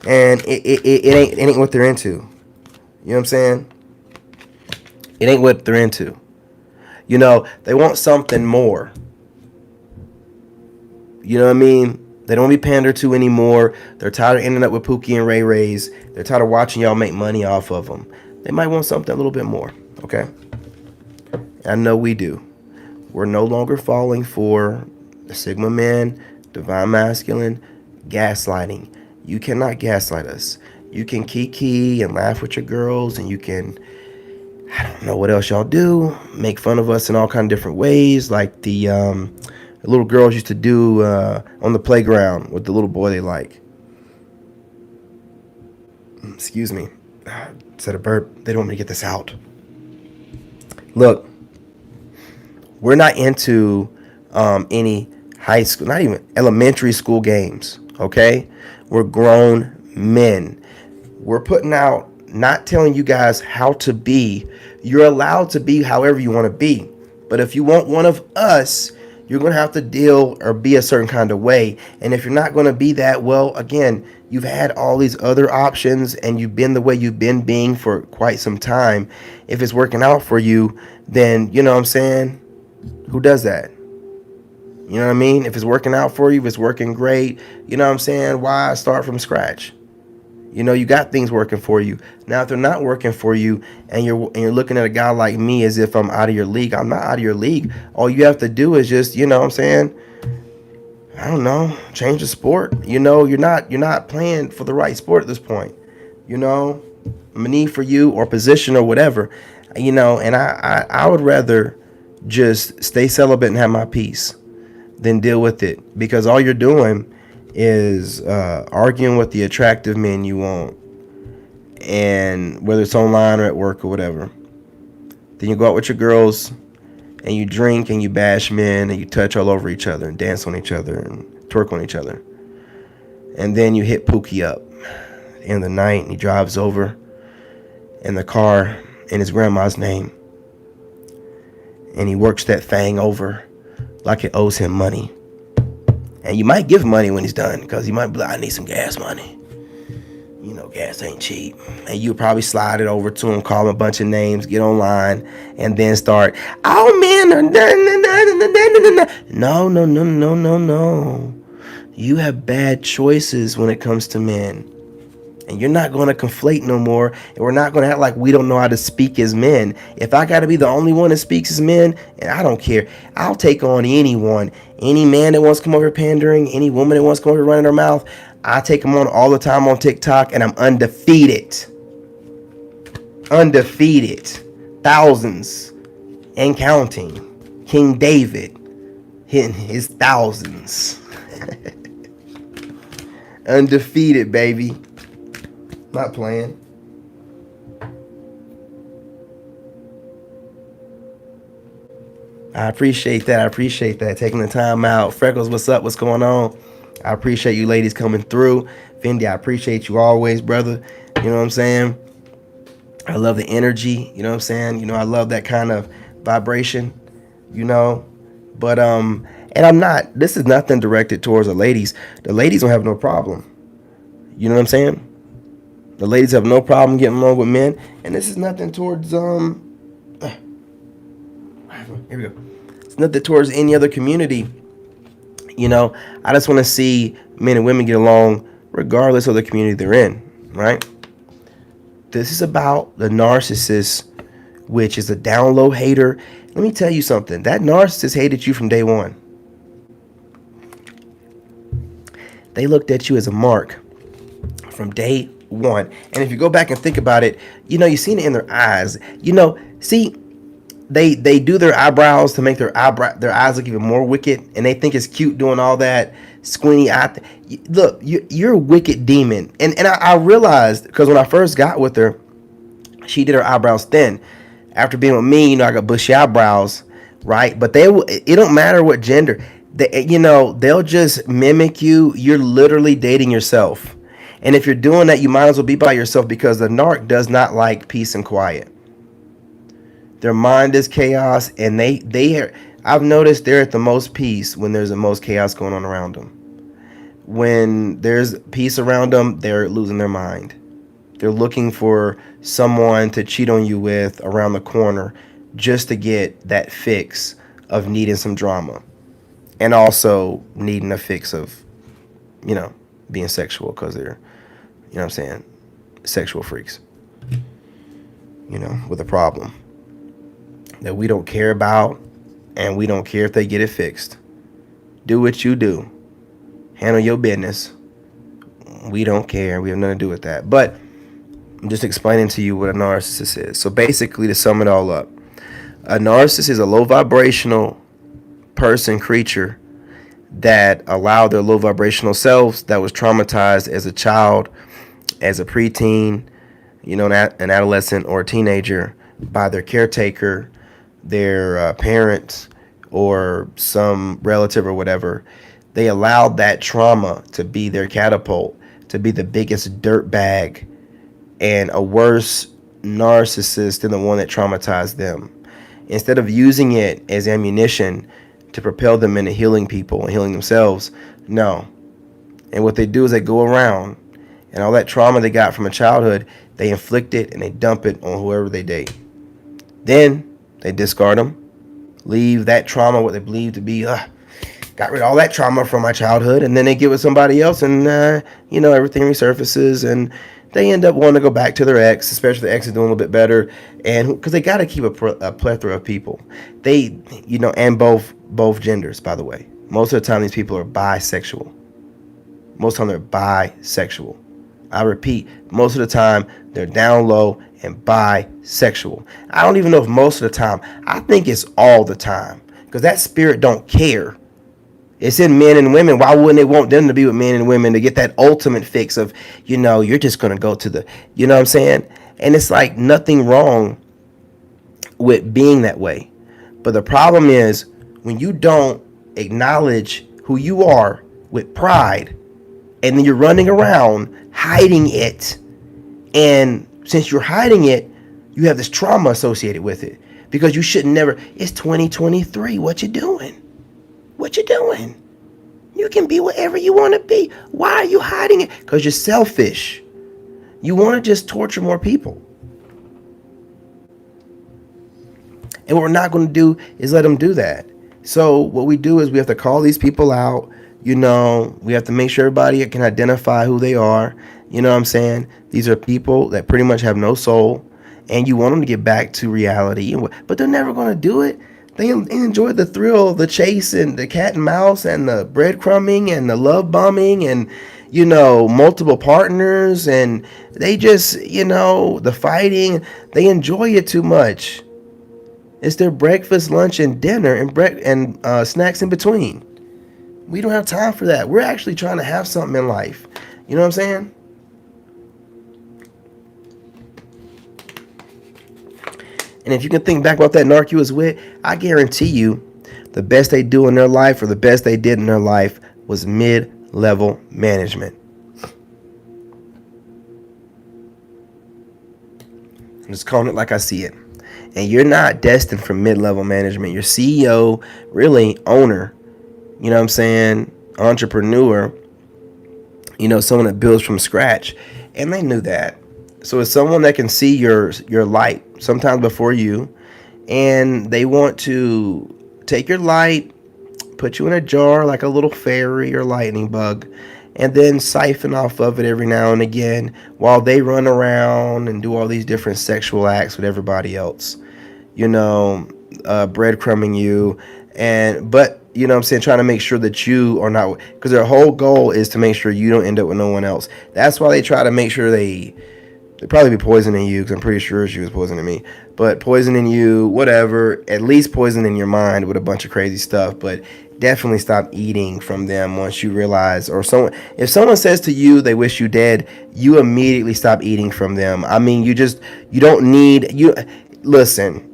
and it ain't what they're into. You know what I'm saying? It ain't what they're into. They want something more. You know what I mean? They don't be pandered to anymore. They're tired of ending up with Pookie and Ray Rays. They're tired of watching y'all make money off of them. They might want something a little bit more, okay? I know we do. We're no longer falling for the Sigma man, divine masculine, gaslighting. You cannot gaslight us. You can kiki and laugh with your girls, and you can, I don't know what else y'all do, make fun of us in all kind of different ways, like the little girls used to do on the playground with the little boy they like. Excuse me. Said a burp. They don't want me to get this out. Look, we're not into any high school, not even elementary school games. Okay, we're grown men. We're putting out, not telling you guys how to be. You're allowed to be however you want to be. But if you want one of us, you're going to have to deal or be a certain kind of way. And if you're not going to be that, well, again, you've had all these other options and you've been the way you've been being for quite some time. If it's working out for you, then, you know what I'm saying? Who does that? You know what I mean? If it's working out for you, if it's working great, you know what I'm saying? Why start from scratch? You know, you got things working for you. Now, if they're not working for you and you're looking at a guy like me as if I'm out of your league, I'm not out of your league. All you have to do is just, you know what I'm saying? I don't know, change the sport. You know, you're not playing for the right sport at this point. You know, money for you or position or whatever. You know, and I would rather just stay celibate and have my peace than deal with it, because all you're doing is arguing with the attractive men you want, and whether it's online or at work or whatever. Then you go out with your girls and you drink and you bash men and you touch all over each other and dance on each other and twerk on each other. And then you hit Pookie up at the end of the night and he drives over in the car in his grandma's name. And he works that thing over like it owes him money. And you might give him money when he's done, because he might be like, I need some gas money. You know, gas ain't cheap. And you probably slide it over to him, call him a bunch of names, get online, and then start, oh man, no. You have bad choices when it comes to men. And you're not going to conflate no more. And we're not going to act like we don't know how to speak as men. If I got to be the only one that speaks as men, and I don't care. I'll take on anyone. Any man that wants to come over pandering, any woman that wants to come over running her mouth, I take them on all the time on TikTok, and I'm undefeated. Undefeated. Thousands and counting. King David hitting his thousands. Undefeated, baby. Not playing. I appreciate that. Taking the time out. Freckles, what's up? What's going on? I appreciate you ladies coming through. Fendi, I appreciate you always, brother. You know what I'm saying? I love the energy. You know what I'm saying? You know, I love that kind of vibration, you know. But, and I'm not, this is nothing directed towards the ladies. The ladies don't have no problem. You know what I'm saying? The ladies have no problem getting along with men, and this is nothing towards here we go. It's nothing towards any other community. You know, I just want to see men and women get along regardless of the community they're in, right? This is about the narcissist, which is a down low hater. Let me tell you something. That narcissist hated you from day one. They looked at you as a mark from day one. And if you go back and think about it, you know, you've seen it in their eyes. You know, see, they do their eyebrows to make their eyes look even more wicked, and they think it's cute doing all that squinty eye. Look, you're a wicked demon. And I realized, because when I first got with her, she did her eyebrows thin. After being with me, you know, I got bushy eyebrows, right? But it don't matter what gender. You know, they'll just mimic you. You're literally dating yourself. And if you're doing that, you might as well be by yourself, because the narc does not like peace and quiet. Their mind is chaos, and I've noticed they're at the most peace when there's the most chaos going on around them. When there's peace around them, they're losing their mind. They're looking for someone to cheat on you with around the corner just to get that fix of needing some drama, and also needing a fix of, you know, being sexual, because they're, you know what I'm saying, sexual freaks, you know, with a problem that we don't care about, and we don't care if they get it fixed. Do what you do. Handle your business. We don't care. We have nothing to do with that. But I'm just explaining to you what a narcissist is. So basically, to sum it all up, a narcissist is a low vibrational person, creature, that allowed their low vibrational selves, that was traumatized as a child, as a preteen, you know, an adolescent or a teenager, by their caretaker, their parents, or some relative or whatever, they allowed that trauma to be their catapult, to be the biggest dirt bag and a worse narcissist than the one that traumatized them. Instead of using it as ammunition to propel them into healing people and healing themselves, no. And what they do is they go around and all that trauma they got from a childhood, they inflict it and they dump it on whoever they date. Then they discard them, leave that trauma, what they believe to be, got rid of all that trauma from my childhood, and then they get with somebody else, and everything resurfaces, and they end up wanting to go back to their ex, especially the ex is doing a little bit better, and because they got to keep a plethora of people. They, and both genders, by the way. Most of the time, these people are bisexual. Most of the time, they're bisexual. I repeat, most of the time, they're down low and bisexual. I don't even know if most of the time. I think it's all the time, because that spirit don't care. It's in men and women. Why wouldn't they want them to be with men and women to get that ultimate fix of, you're just going to go to the, you know what I'm saying? And it's like nothing wrong with being that way. But the problem is when you don't acknowledge who you are with pride, and then you're running around hiding it. And since you're hiding it, you have this trauma associated with it, because you should never. It's 2023. What you doing? What you doing? You can be whatever you want to be. Why are you hiding it? Because you're selfish. You want to just torture more people. And what we're not going to do is let them do that. So what we do is we have to call these people out. We have to make sure everybody can identify who they are. You know what I'm saying? These are people that pretty much have no soul, and you want them to get back to reality. But they're never going to do it. They enjoy the thrill, the chase, and the cat and mouse, and the breadcrumbing, and the love bombing, and multiple partners, and they just the fighting. They enjoy it too much. It's their breakfast, lunch, and dinner, and snacks in between. We don't have time for that. We're actually trying to have something in life. You know what I'm saying? And if you can think back about that narc you was with, I guarantee you the best they do in their life, or the best they did in their life, was mid-level management. I'm just calling it like I see it. And you're not destined for mid-level management. You're CEO, really owner, you know what I'm saying, entrepreneur, someone that builds from scratch. And they knew that. So it's someone that can see your light sometimes before you, and they want to take your light, put you in a jar like a little fairy or lightning bug, and then siphon off of it every now and again while they run around and do all these different sexual acts with everybody else, breadcrumbing you, but you know what I'm saying, trying to make sure that you are not, because their whole goal is to make sure you don't end up with no one else. That's why they try to make sure they probably be poisoning you, because I'm pretty sure she was poisoning me. But poisoning you, whatever, at least poisoning your mind with a bunch of crazy stuff. But definitely stop eating from them once you realize, or if someone says to you they wish you dead, you immediately stop eating from them. I mean, you don't need, listen,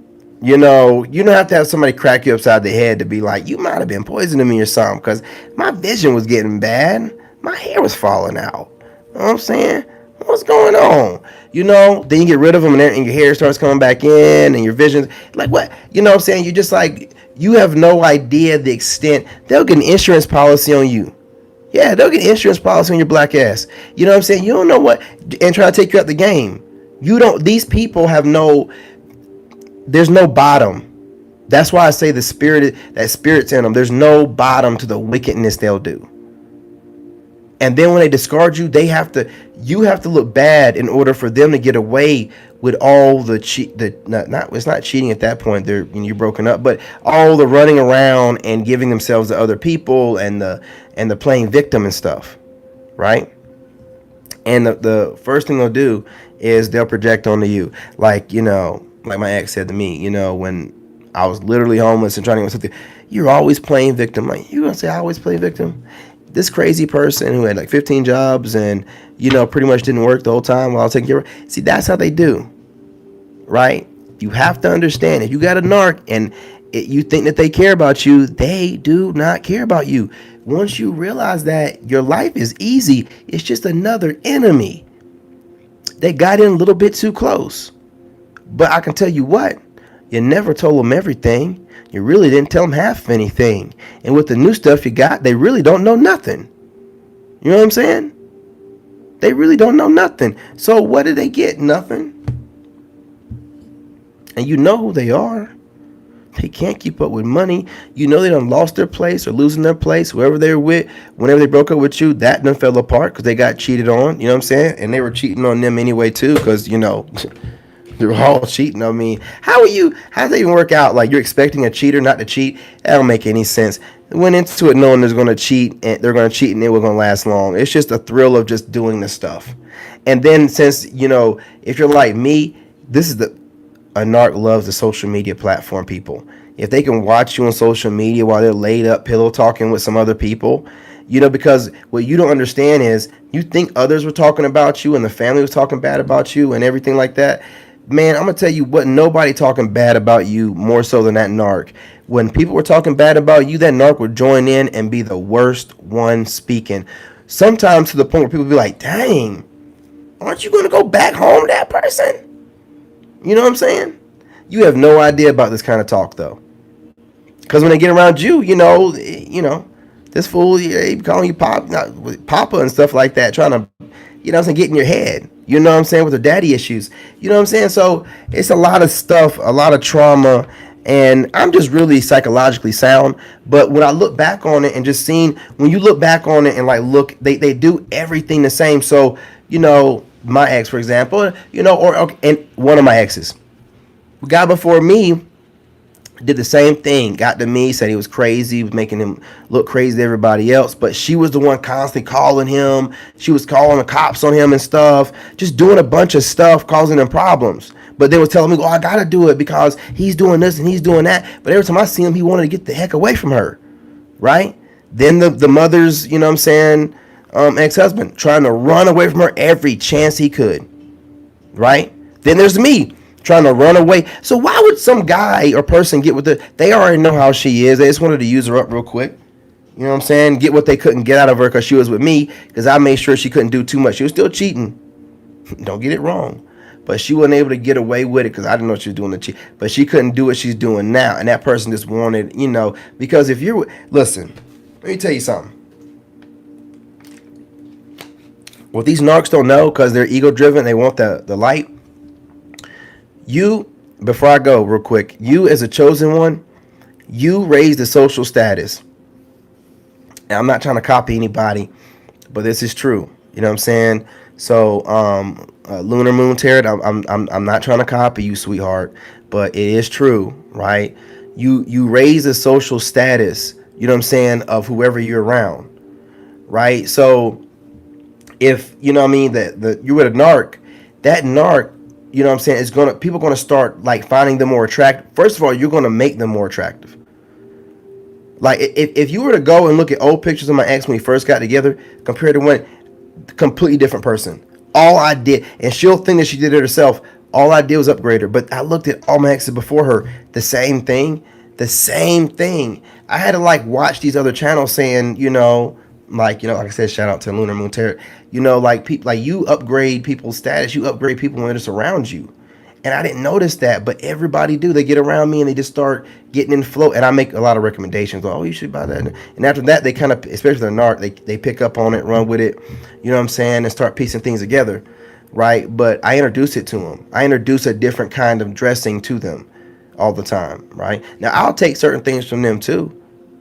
you don't have to have somebody crack you upside the head to be like, you might have been poisoning me or something, because my vision was getting bad. My hair was falling out. You know what I'm saying? What's going on? Then you get rid of them, and your hair starts coming back in, and your vision, like what? You know what I'm saying? You're just like, you have no idea the extent. They'll get an insurance policy on you. Yeah, they'll get an insurance policy on your black ass. You know what I'm saying? You don't know what, and try to take you out the game. These people have there's no bottom. That's why I say that spirit's in them. There's no bottom to the wickedness they'll do. And then when they discard you, you have to look bad in order for them to get away with all the it's not cheating at that point. You're broken up, but all the running around and giving themselves to other people, and the playing victim and stuff, right? And the first thing they'll do is they'll project onto you, like my ex said to me, when I was literally homeless and trying to get something. You're always playing victim. Like, you gonna say I always play victim? This crazy person who had like 15 jobs and, pretty much didn't work the whole time while I was taking care of. See, that's how they do, right? You have to understand, if you got a narc, and You think that they care about you. They do not care about you. Once you realize that your life is easy, it's just another enemy. They got in a little bit too close. But I can tell you what, you never told them everything. You really didn't tell them half of anything. And with the new stuff you got, they really don't know nothing. You know what I'm saying? They really don't know nothing. So what did they get? Nothing. And you know who they are. They can't keep up with money. You know they done lost their place or losing their place. Whoever they were with, whenever they broke up with you, that done fell apart because they got cheated on. You know what I'm saying? And they were cheating on them anyway too, because they're all cheating. I mean, how does that even work out? Like, you're expecting a cheater not to cheat? That don't make any sense. They went into it knowing they're going to cheat, and they're going to cheat, and it wasn't going to last long. It's just a thrill of just doing the stuff. And then since, if you're like me, this is a narc loves the social media platform, people. If they can watch you on social media while they're laid up pillow talking with some other people, because what you don't understand is you think others were talking about you and the family was talking bad about you and everything like that. Man, I'm going to tell you what, nobody talking bad about you more so than that narc. When people were talking bad about you, that narc would join in and be the worst one speaking. Sometimes to the point where people be like, dang, aren't you going to go back home to that person? You know what I'm saying? You have no idea about this kind of talk, though. Because when they get around you, this fool, he calling you Papa and stuff like that, trying to, get in your head. You know what I'm saying? With their daddy issues. You know what I'm saying? So it's a lot of stuff, a lot of trauma. And I'm just really psychologically sound. But when I look back on it and just seeing, when you look back on it and look, they do everything the same. So, my ex, for example, and one of my exes, the guy before me did the same thing. Got to me, said he was crazy, was making him look crazy to everybody else. But she was the one constantly calling him. She was calling the cops on him and stuff, just doing a bunch of stuff, causing him problems. But they were telling me, I gotta do it because he's doing this and he's doing that. But every time I see him, he wanted to get the heck away from her, right? Then the mother's, ex-husband trying to run away from her every chance he could, right? Then there's me trying to run away. So why would some guy or person get with they already know how she is. They just wanted to use her up real quick. You know what I'm saying? Get what they couldn't get out of her because she was with me, because I made sure she couldn't do too much. She was still cheating. Don't get it wrong. But she wasn't able to get away with it because I didn't know what she was doing to cheat. But she couldn't do what she's doing now. And that person just wanted, because if you're, listen, let me tell you something. What these narcs don't know, because they're ego driven, they want the light. You, before I go real quick, you as a chosen one, you raise the social status. And I'm not trying to copy anybody, but this is true. You know what I'm saying? So, Lunar Moon Tarot, I'm not trying to copy you, sweetheart, but it is true, right? You raise the social status, you know what I'm saying, of whoever you're around, right? So if you're with a narc, that narc, you know what I'm saying, people are gonna start finding them more attractive. First of all, you're gonna make them more attractive. Like if you were to go and look at old pictures of my ex when we first got together compared to when, completely different person. All I did, and she'll think that she did it herself, all I did was upgrade her. But I looked at all my exes before her, the same thing. I had to watch these other channels saying, like I said, shout out to Lunar Moon Tarot. People, you upgrade people's status, you upgrade people when they're just around you. And I didn't notice that, but everybody do. They get around me and they just start getting in flow. And I make a lot of recommendations. Oh, you should buy that. And after that, they kind of, especially the narc, they pick up on it, run with it, you know what I'm saying, and start piecing things together, right? But I introduce it to them. I introduce a different kind of dressing to them all the time, right? Now, I'll take certain things from them too.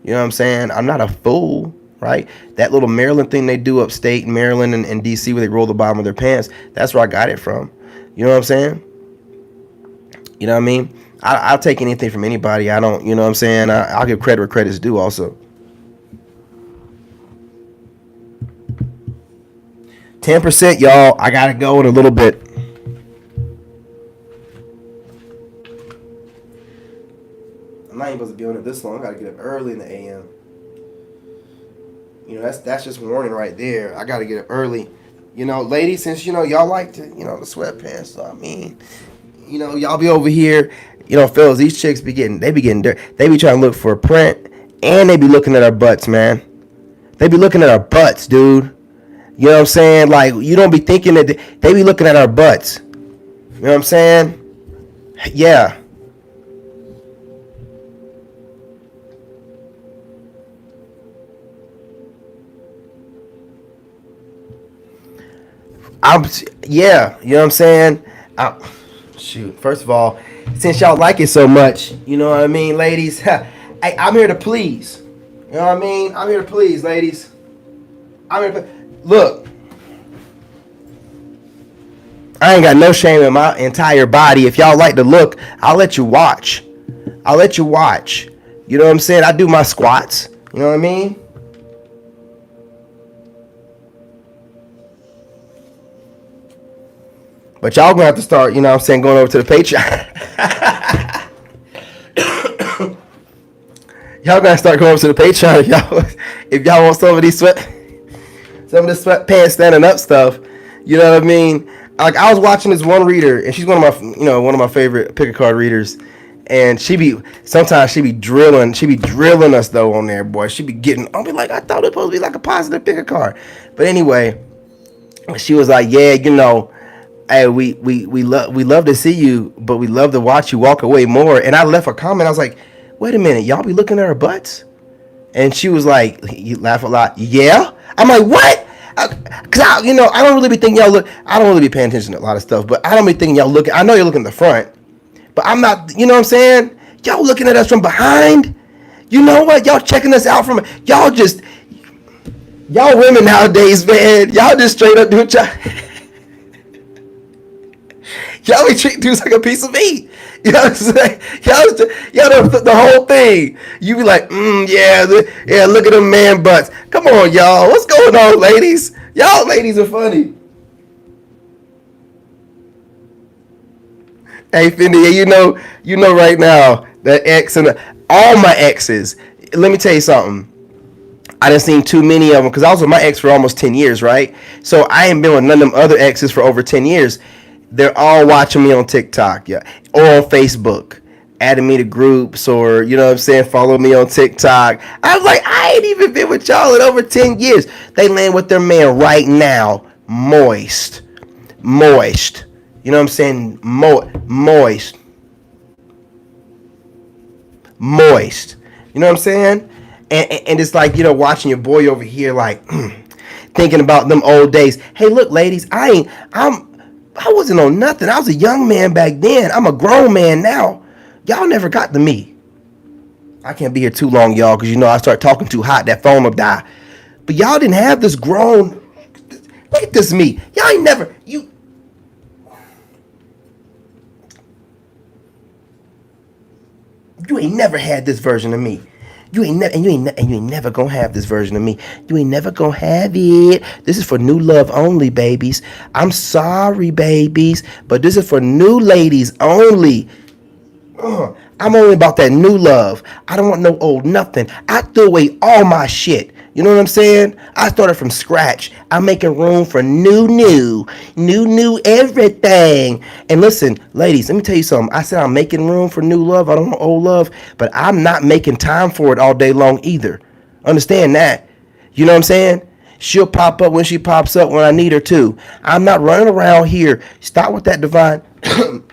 You know what I'm saying? I'm not a fool, right? That little Maryland thing they do upstate in Maryland and D.C. where they roll the bottom of their pants, that's where I got it from. You know what I'm saying? You know what I mean? I'll take anything from anybody. I don't, you know what I'm saying? I'll give credit where credit's due also. 10%, y'all. I got to go in a little bit. I'm not even supposed to be on it this long. I got to get up early in the a.m. That's just warning right there. I got to get up early. Ladies, since, y'all like to, the sweatpants. So, y'all be over here, You know, fellas, these chicks they be getting dirt. They be trying to look for a print, and they be looking at our butts, man. They be looking at our butts, dude. You know what I'm saying? Like, you don't be thinking that they be looking at our butts. You know what I'm saying? Yeah. Yeah, you know what I'm saying? Shoot, first of all, since y'all like it so much, you know what I mean, ladies? Hey, I'm here to please. You know what I mean? I'm here to please, ladies. I'm here to look. I ain't got no shame in my entire body. If y'all like to look, I'll let you watch. I'll let you watch. You know what I'm saying? I do my squats. You know what I mean? But y'all gonna have to start, you know what I'm saying, going over to the Patreon. Y'all gotta start going over to the Patreon if y'all want some of the sweatpants standing up stuff. You know what I mean? Like, I was watching this one reader, and she's one of my favorite pick a card readers. And sometimes she be drilling us though on there, boy. She be getting, I'll be like, I thought it was supposed to be like a positive pick a card. But anyway, she was like, yeah, you know, hey, we love to see you, but we love to watch you walk away more. And I left a comment. I was like, wait a minute, y'all be looking at our butts? And she was like, you laugh a lot. Yeah. I'm like, what? Cause I don't really be thinking y'all look. I don't really be paying attention to a lot of stuff, but I don't be thinking y'all looking. I know you're looking at the front, but I'm not. You know what I'm saying? Y'all looking at us from behind. You know what? Y'all checking us out from. Y'all women nowadays, man. Y'all just straight up do y'all be treating dudes like a piece of meat. You know what I'm saying? Y'all the whole thing. You be like, yeah, look at them man butts. Come on, y'all. What's going on, ladies? Y'all ladies are funny. Hey, Fendi, you know right now that ex and all my exes. Let me tell you something. I done seen too many of them because I was with my ex for almost 10 years, right? So I ain't been with none of them other exes for over 10 years. They're all watching me on TikTok, yeah, or on Facebook, adding me to groups, or, you know what I'm saying, follow me on TikTok. I was like, I ain't even been with y'all in over 10 years. They laying with their man right now, moist. You know what I'm saying? Moist. You know what I'm saying? And it's like, you know, watching your boy over here, like, thinking about them old days. Hey, look, ladies, I wasn't on nothing. I was a young man back then. I'm a grown man now. Y'all never got to me. I can't be here too long, y'all, because you know I start talking too hot, that phone will die. But y'all didn't have this grown. Look at this me. Y'all ain't never. You ain't never had this version of me. You ain't never gonna have this version of me. You ain't never gonna have it. This is for new love only, babies. I'm sorry, babies, but this is for new ladies only. I'm only about that new love. I don't want no old nothing. I threw away all my shit. You know what I'm saying? I started from scratch. I'm making room for new everything. And listen, ladies, let me tell you something. I said I'm making room for new love. I don't want old love, but I'm not making time for it all day long either. Understand that? You know what I'm saying? She'll pop up when she pops up when I need her to. I'm not running around here. Stop with that divine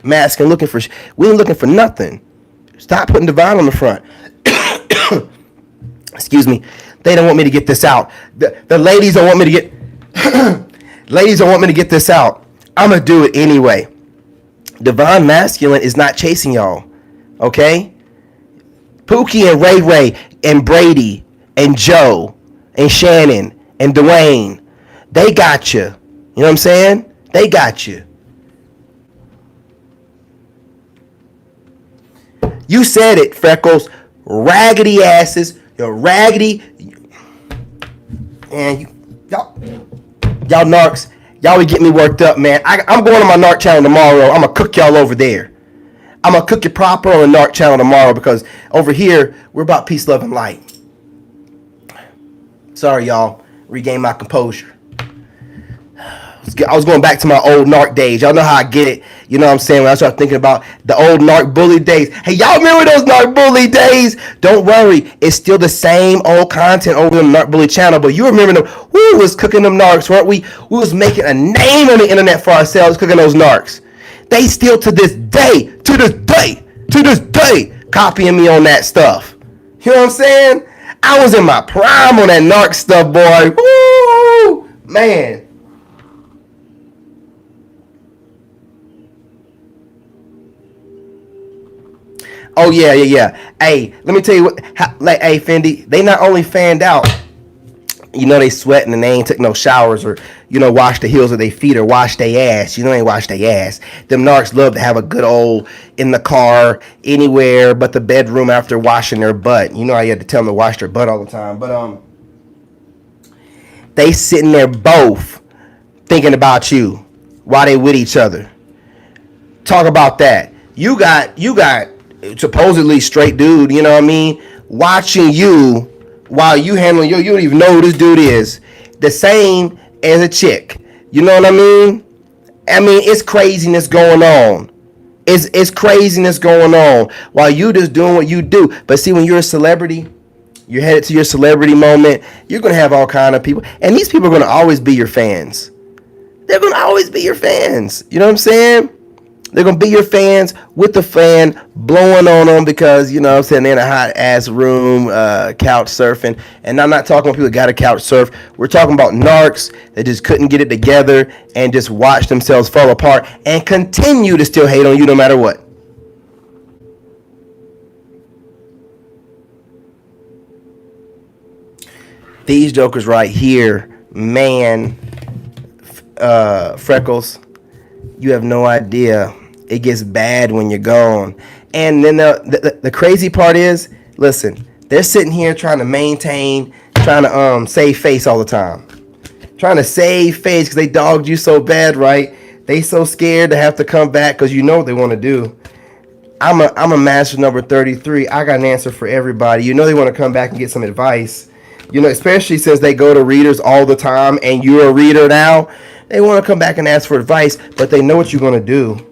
mask and looking for. We ain't looking for nothing. Stop putting divine on the front. Excuse me. They don't want me to get this out. The ladies don't want me to get. Ladies don't want me to get this out. I'm gonna do it anyway. Divine masculine is not chasing y'all. Okay? Pookie and Ray Ray and Brady and Joe and Shannon and Dwayne, they got you. You know what I'm saying? They got you. You said it, Freckles. Raggedy asses. You're raggedy. And y'all narcs, y'all be getting me worked up, man. I'm going on my narc channel tomorrow. I'm going to cook y'all over there. I'm going to cook you proper on the narc channel tomorrow, because over here, we're about peace, love, and light. Sorry, y'all. Regain my composure. I was going back to my old narc days. Y'all know how I get it. You know what I'm saying? When I start thinking about the old narc bully days. Hey, y'all remember those narc bully days? Don't worry. It's still the same old content over on the narc bully channel. But you remember them. We was cooking them narcs, weren't we? We was making a name on the internet for ourselves cooking those narcs. They still to this day, copying me on that stuff. You know what I'm saying? I was in my prime on that narc stuff, boy. Woo! Man. Oh yeah. Hey, let me tell you what. Like, hey, Fendi, they not only fanned out. You know they sweating and they ain't took no showers or wash the heels of their feet or wash their ass. They ain't wash their ass. Them narcs love to have a good old in the car anywhere but the bedroom after washing their butt. You know how you had to tell them to wash their butt all the time. But they sitting there both thinking about you while they with each other. Talk about that. You got supposedly straight dude, you know what I mean, watching you while you handling you don't even know who this dude is. The same as a chick. You know what I mean? It's craziness going on. It's craziness going on while you just doing what you do. But see, when you're a celebrity, you're headed to your celebrity moment, you're gonna have all kind of people. And these people are gonna always be your fans. They're gonna always be your fans. You know what I'm saying? They're going to be your fans with the fan blowing on them because, you know what I'm saying, they're in a hot ass room, couch surfing. And I'm not talking about people that got a couch surf. We're talking about narcs that just couldn't get it together and just watch themselves fall apart and continue to still hate on you no matter what. These jokers right here, man, Freckles, you have no idea. It gets bad when you're gone. And then the crazy part is, listen, they're sitting here trying to maintain, trying to save face all the time. Trying to save face because they dogged you so bad, right? They so scared to have to come back because you know what they want to do. I'm a master number 33. I got an answer for everybody. You know they want to come back and get some advice. Especially since they go to readers all the time and you're a reader now. They want to come back and ask for advice, but they know what you're going to do.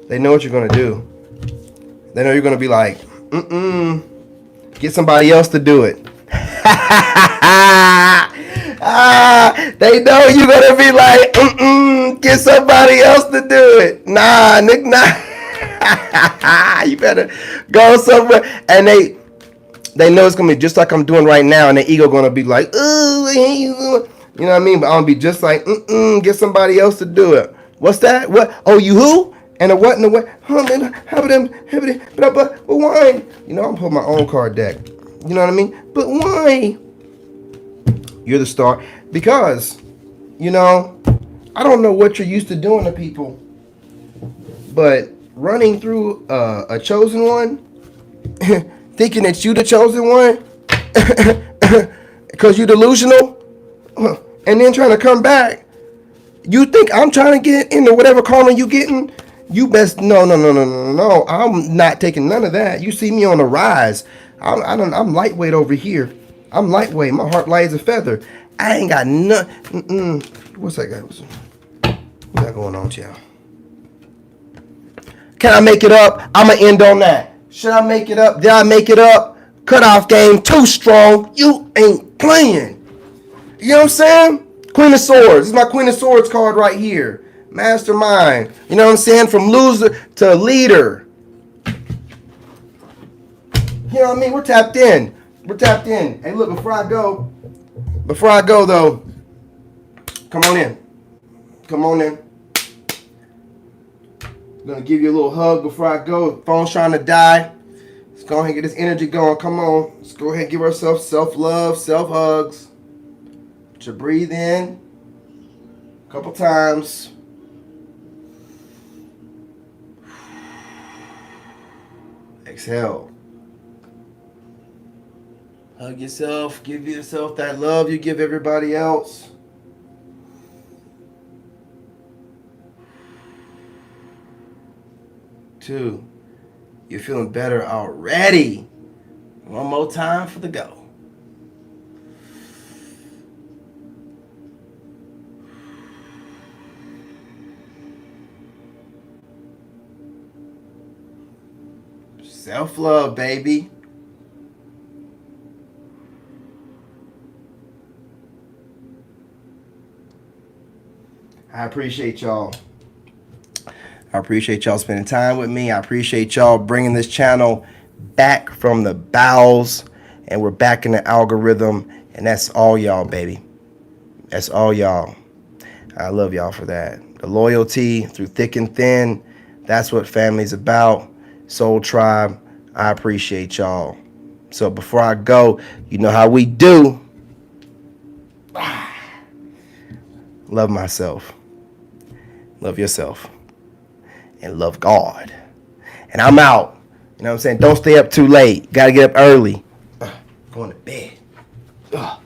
They know what you're going to do. They know you're going to be like, get somebody else to do it. They know you're going to be like, get somebody else to do it. Nah, Nick, nah. You better go somewhere. And they know it's going to be just like I'm doing right now, and their ego going to be like, ooh, you know what I mean? But I'm going to be just like, get somebody else to do it. What's that? What? Oh, you who? And a what and a what? But why? I'm putting my own card deck. You know what I mean? But why? You're the star. Because, I don't know what you're used to doing to people. But running through a chosen one, thinking that you the chosen one, because you're delusional, and then trying to come back, you think I'm trying to get into whatever karma you getting? You best no. I'm not taking none of that. You see me on the rise. I'm lightweight over here. I'm lightweight. My heart light as a feather. I ain't got none. What's that guy? What's that going on, y'all? Can I make it up? I'ma end on that. Should I make it up? Did I make it up? Cutoff game too strong. You ain't playing. You know what I'm saying? Queen of Swords. This is my Queen of Swords card right here. Mastermind. You know what I'm saying? From loser to leader. You know what I mean? We're tapped in. Hey, look, before I go though, come on in. I'm gonna give you a little hug before I go. The phone's trying to die. Let's go ahead and get this energy going. Come on. Let's go ahead and give ourselves self-love, self-hugs. To breathe in a couple times. Exhale. Hug yourself. Give yourself that love you give everybody else. Two. You're feeling better already. One more time for the go. Self-love, baby. I appreciate y'all. I appreciate y'all spending time with me. I appreciate y'all bringing this channel back from the bowels. And we're back in the algorithm. And that's all y'all, baby. That's all y'all. I love y'all for that. The loyalty through thick and thin. That's what family's about. Soul Tribe. I appreciate y'all. So before I go, you know how we do. Love myself. Love yourself. And love God. And I'm out. You know what I'm saying? Don't stay up too late. Got to get up early. Going to bed. Ugh.